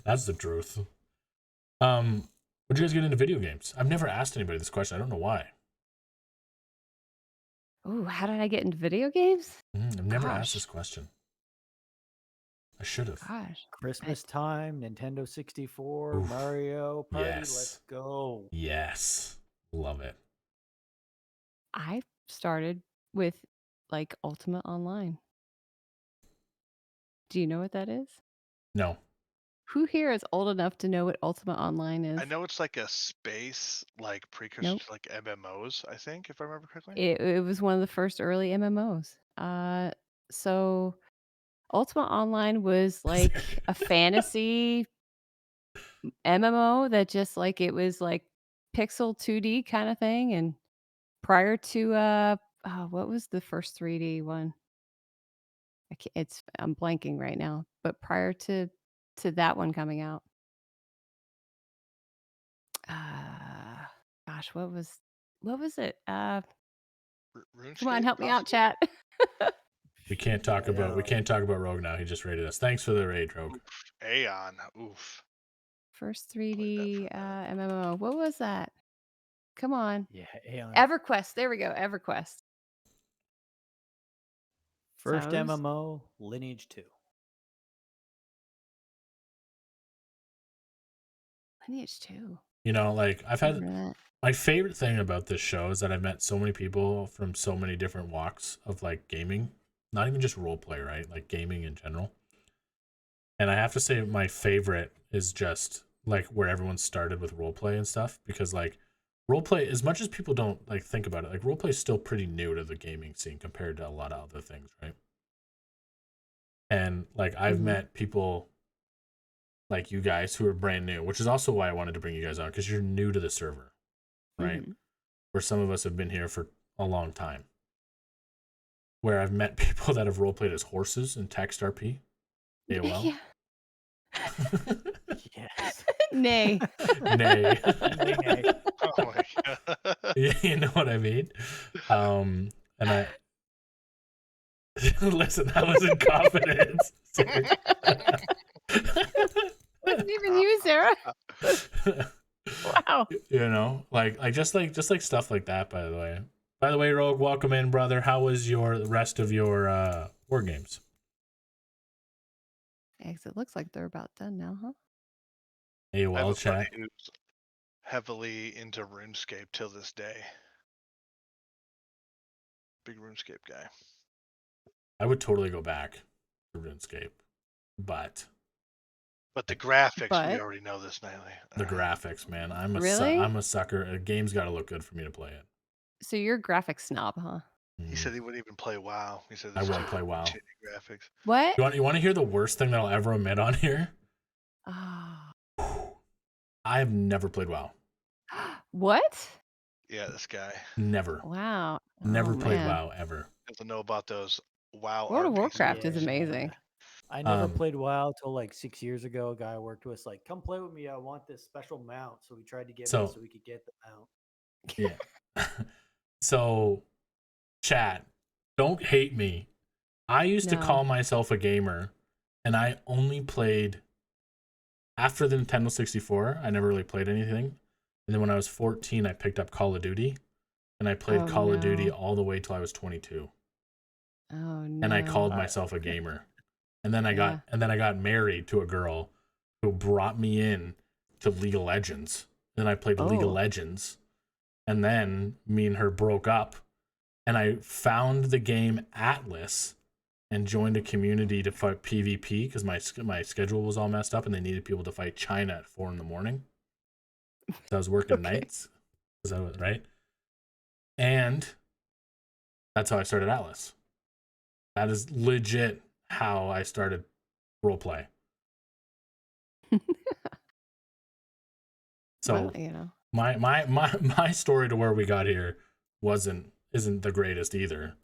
That's the truth. Would you guys get into video games? I've never asked anybody this question. I don't know why. Ooh, how did I get into video games? I've never asked Gosh. this question. I should have. Gosh. Christmas time, Nintendo 64, Oof. Mario Party. Yes. Let's go. Yes. Love it. I started with like Ultima Online. Do you know what that is? No. Who here is old enough to know what Ultima Online is? I know it's like a space, like precursor Nope. to like MMOs, I think, if I remember correctly. It was one of the first early MMOs. So Ultima Online was like a fantasy MMO that just like it was like pixel 2D kind of thing. And prior to what was the first 3D one? I'm blanking right now. But prior to that one coming out, gosh, what was it? Come on, RuneScape, help me out, possibly? chat. We can't talk about Rogue now. He just raided us. Thanks for the raid, Rogue. Oof. Aeon. Oof. First Played 3D that for a MMO. What was that? Come on. Yeah, Aeon. EverQuest. There we go. EverQuest. First So- MMO, Lineage 2. Lineage 2. You know, like I've had Remember that. my favorite thing about this show is that I've met so many people from so many different walks of like gaming, not even just role play, right? Like gaming in general. And I have to say my favorite is just like where everyone started with role play and stuff, because like role play, as much as people don't like think about it, like role play is still pretty new to the gaming scene compared to a lot of other things, right? And like I've met people like you guys who are brand new, which is also why I wanted to bring you guys on, because you're new to the server, right? Where some of us have been here for a long time. Where I've met people that have role played as horses in text RP. AOL. Yeah. Yes. Nay. Nay. Oh my god. Yeah, you know what I mean? And I listen, that was in confidence. Sorry. Wasn't even you, Sarah. Wow. You know, like just like stuff like that, by the way, Rogue, welcome in, brother. How was the rest of your war games? Yeah, 'cause it looks like they're about done now, huh? I have AOL a friend chat. who's heavily into RuneScape till this day. Big RuneScape guy. I would totally go back to RuneScape, but But the graphics, we But- already know this nightly. the graphics, man, I'm Really? I'm a sucker. A game's got to look good for me to play it. So you're a graphic snob, huh? He said he wouldn't even play WoW. He said I it's won't too play WoW. shitty graphics. What? You want to hear the worst thing that I'll ever admit on here? Ah. I have never played WoW. What? Yeah, this guy Never. Wow. Never Oh, played man. WoW ever. doesn't know about those WoW World of RP Warcraft is servers. amazing. I never Um, played WoW till like 6 years ago. A guy worked with us like, come play with me. I want this special mount. So he tried to get me So- so we could get the mount. Yeah. So, chat, don't hate me. I used to No. call myself a gamer, and I only played after the Nintendo 64. I never really played anything. And then when I was 14, I picked up Call of Duty, and I played Oh, Call of Duty no. all the way till I was 22. Oh no. And I called I- myself a gamer. And then I Yeah. got married to a girl who brought me in to League of Legends. Then I played League of Oh. Legends. And then me and her broke up, and I found the game Atlas and joined a community to fight PvP because my schedule was all messed up and they needed people to fight China at 4 a.m. So I was working Okay. nights. Is that right? And that's how I started Atlas. That is legit how I started roleplay. So Well, you know. my story to where we got here isn't the greatest either.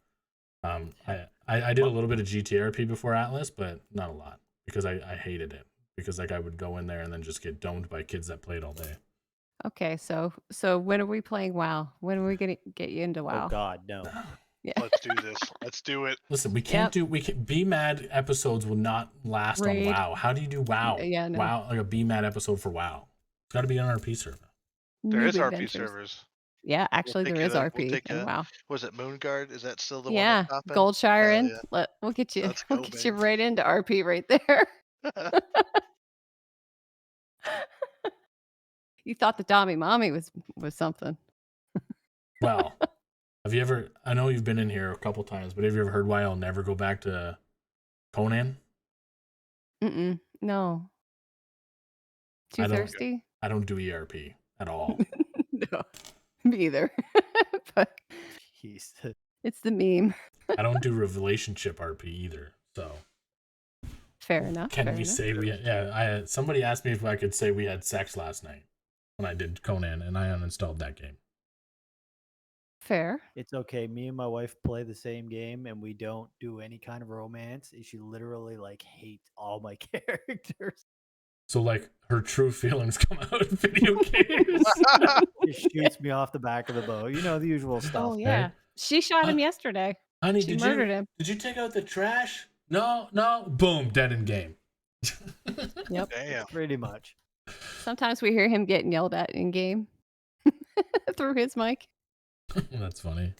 I did a little bit of GTRP before Atlas, but not a lot because I hated it because like I would go in there and then just get domed by kids that played all day. Okay, so when are we playing WoW? When are we gonna get you into WoW? Oh God, no. Yeah. Let's do this. Let's do it. Listen, we can't BMad episodes will not last Raid. on WoW. How do you do WoW? Yeah, no. WoW, like a BMad episode for WoW. It's got to be an RP server. There is Noob RP adventures. servers. Yeah, actually, take there you is there. We'll RP take and you- WoW. Was it Moonguard? Is that still the Yeah, one that's popping? Goldshire Hell in. We'll get you. Let's We'll go, get you baby. right into RP right there. Yeah. You thought the Dommy Mommy was something. Well, have you ever? I know you've been in here a couple times, but have you ever heard why I'll never go back to Conan? No. Too I don't- thirsty? I don't do ERP at all. No, me either. But Jeez. it's the meme. I don't do relationship RP either. So Fair enough. can fair we enough. say we? Yeah, somebody asked me if I could say we had sex last night when I did Conan, and I uninstalled that game. Fair. It's okay. Me and my wife play the same game and we don't do any kind of romance. And she literally like hates all my characters. So like her true feelings come out in video games. She shoots me off the back of the boat. You know, the usual stuff. Oh yeah. She shot him yesterday. Honey, She murdered him. Did you take out the trash? No. Boom, dead in game. Yep. Damn. Pretty much. Sometimes we hear him getting yelled at in game through his mic. That's funny.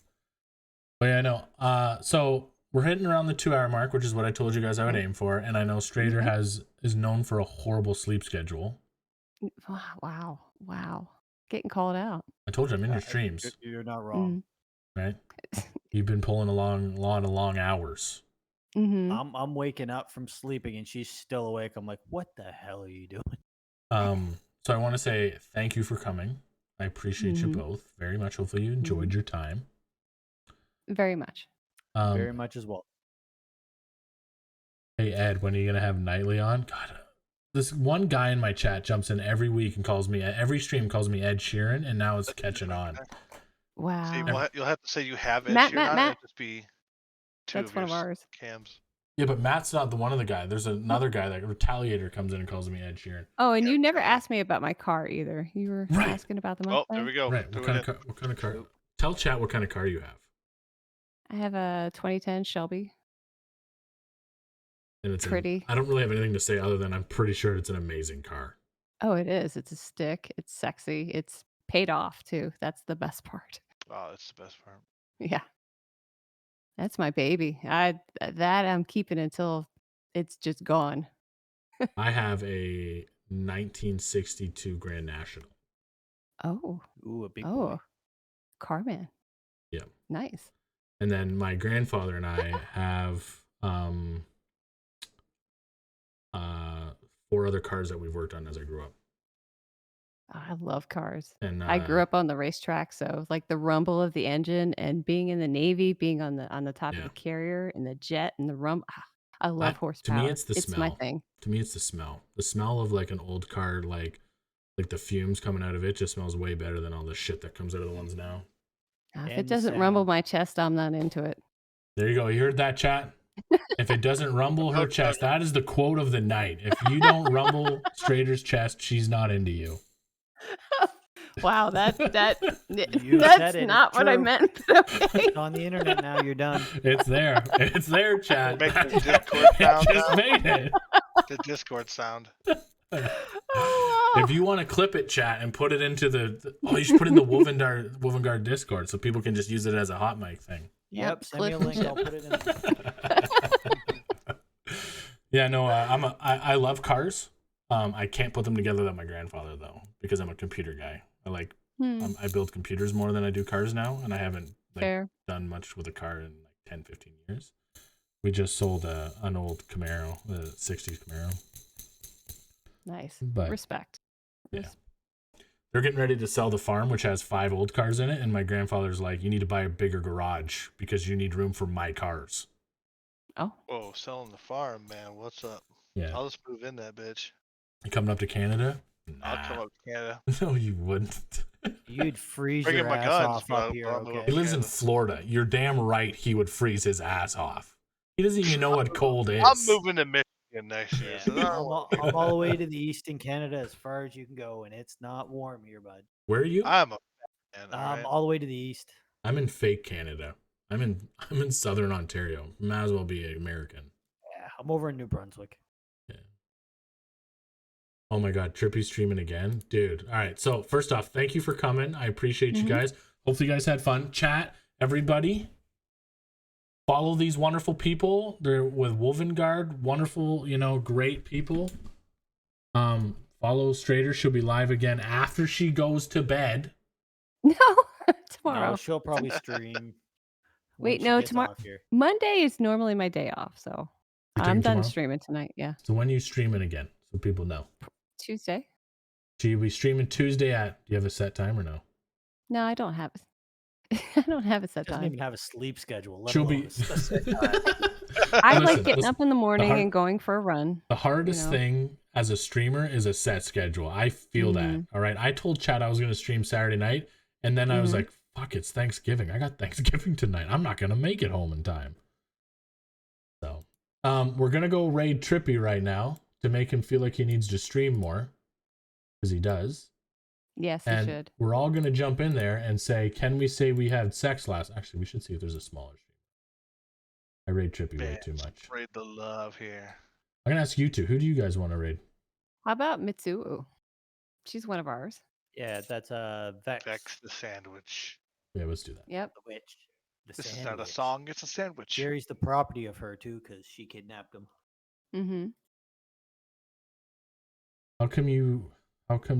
But yeah, I know. So we're hitting around the 2 hour mark, which is what I told you guys I would aim for. And I know Strader is known for a horrible sleep schedule. Wow. Getting called out. I told you I'm in your streams, You're not wrong. right? You've been pulling along a lot of long hours. Mm-hmm. I'm waking up from sleeping and she's still awake. I'm like, what the hell are you doing? So I want to say thank you for coming. I appreciate you Mhm. both very much. Hopefully you enjoyed your time. Very much. Very much as well. Hey Ed, when are you gonna have Nightly on? God, this one guy in my chat jumps in every week and calls me every stream calls me Ed Sheeran, and now it's catching on. Wow. See, you'll have to say you have it. Matt, You're not. Matt. It'll just be two That's of one of your ours. cams. Yeah, but Matt's not the one of the guy. There's another guy that Retaliator comes in and calls me Ed Sheeran. Oh, and Yeah, you never yeah. asked me about my car either. You were Right. asking about the Oh, Mustang. there we go. Right. Threw What it kind in. of car? What kind of car? Tell chat what kind of car you have. I have a 2010 Shelby. And it's Pretty. I don't really have anything to say other than I'm pretty sure it's an amazing car. Oh, it is. It's a stick. It's sexy. It's paid off too. That's the best part. Oh, that's the best part. Yeah. That's my baby. I'm keeping until it's just gone. I have a 1962 Grand National. Oh. Ooh, a big boy. Oh. Carman. Yeah. Nice. And then my grandfather and I have 4 other cars that we've worked on as I grew up. I love cars. And I grew up on the racetrack, so like the rumble of the engine and being in the Navy, being on the top of yeah. the carrier and the jet and the rumble. I love To me, horsepower. it's the It's my smell. thing. To me, it's the smell. The smell of like an old car, like the fumes coming out of it, just smells way better than all the shit that comes out of the ones now. If it And the doesn't rumble sound. my chest, I'm not into it. There you go. You heard that, chat? If it doesn't rumble her chest, that is the quote of the night. If you don't rumble Strader's chest, she's not into you. Wow, You that's said it, not it's what I true. meant. But okay. It's on the internet now. You're done. It's there. It's there, chat. Make the It Discord sound just now. made it. The Discord sound. Oh, wow. If you want to clip it, chat, and put it into you should put it in the Wolfengard Discord so people can just use it as a hot mic thing. Yep. Send me a clip and link. I'll chip. put it in. Yeah, no, I love cars. I can't put them together like my grandfather though, because I'm a computer guy. I build computers more than I do cars now, and I haven't Fair. done much with a car in like 10, 15 years. We just sold an old Camaro, the 60s Camaro. Nice. But Respect. yeah. They're getting ready to sell the farm, which has 5 old cars in it, and my grandfather's like, you need to buy a bigger garage because you need room for my cars. Oh, Whoa, selling the farm, man. What's up? Yeah. I'll just move in that bitch. You coming up to Canada? I'll come Nah. up to Canada. No, you wouldn't. You'd freeze Bring in your my ass guns, off but up here. I'll move Okay. He lives in Canada. Florida. You're damn right he would freeze his ass off. He doesn't even know what cold is. I'm moving to Michigan next year. Yeah. So I'm all the way to the east in Canada, as far as you can go, and it's not warm here, bud. Where are you? I'm a fan, all right? All the way to the east. I'm in fake Canada. I'm in southern Ontario. Might as well be American. Yeah, I'm over in New Brunswick. Yeah. Oh my god, Trippy's streaming again. Dude. All right. So first off, thank you for coming. I appreciate you guys. Hopefully you guys had fun. Chat, everybody. Follow these wonderful people. They're with Wolfengard. Wonderful, great people. Follow Strader. She'll be live again after she goes to bed. no. Tomorrow. No, she'll probably stream. when Wait, she no, gets tomorrow. off here. Monday is normally my day off, so You're I'm taking done tomorrow? streaming tonight. Yeah. So when are you streaming again? So people know. Tuesday? She'll be streaming Tuesday do you have a set time or no? No, I don't have I don't have a set Doesn't time. even have a sleep schedule. Let She'll alone be a set time. I Listen, like getting listen, up in the morning hard- and going for a run. The hardest know? thing as a streamer is a set schedule. I feel that. All right. I told Chad I was going to stream Saturday night, and then I was like, fuck, it's Thanksgiving. I got Thanksgiving tonight. I'm not going to make it home in time. So, we're going to go raid Trippy right now to make him feel like he needs to stream more, because he does. Yes, you And should. we're all going to jump in there and say, can we say we had sex last? Actually, we should see if there's a smaller stream. I raid Trippy way Man, too much. spread the love here. I'm going to ask you two. Who do you guys want to raid? How about Mitsuo? She's one of ours. Yeah, that's Vex. Vex the sandwich. Yeah, let's do that. Yep. The witch. The This is not a sandwich. song, it's a sandwich. Jerry's the property of her too, because she kidnapped him. Mm-hmm. How come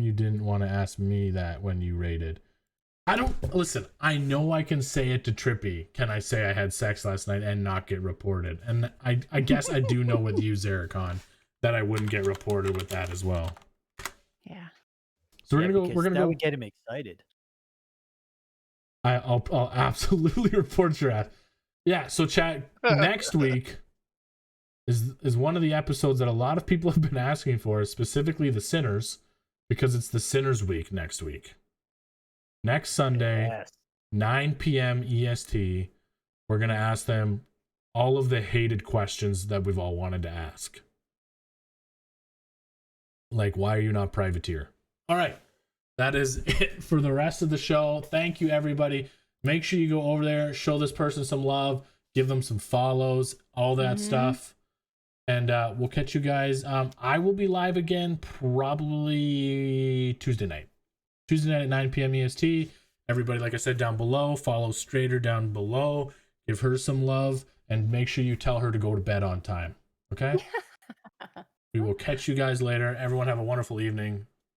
you didn't want to ask me that when you raided? I don't listen. I know I can say it to Trippy. Can I say I had sex last night and not get reported? And I guess I do know with you, Zarikon, that I wouldn't get reported with that as well. Yeah. So Yeah, we're because gonna that go. would get him excited. I'll absolutely report your ass. Yeah. So chat next week is one of the episodes that a lot of people have been asking for, specifically the sinners, because it's the sinners week next week. Next Sunday. Yes. 9 p.m. EST, we're going to ask them all of the hated questions that we've all wanted to ask. Like, why are you not privateer? All right. That is it for the rest of the show. Thank you, everybody. Make sure you go over there, show this person some love, give them some follows, all that stuff. And we'll catch you guys. I will be live again probably Tuesday night. Tuesday night at 9 p.m. EST. Everybody, like I said, down below, follow Strader down below. Give her some love, and make sure you tell her to go to bed on time. Okay? We will catch you guys later. Everyone have a wonderful evening.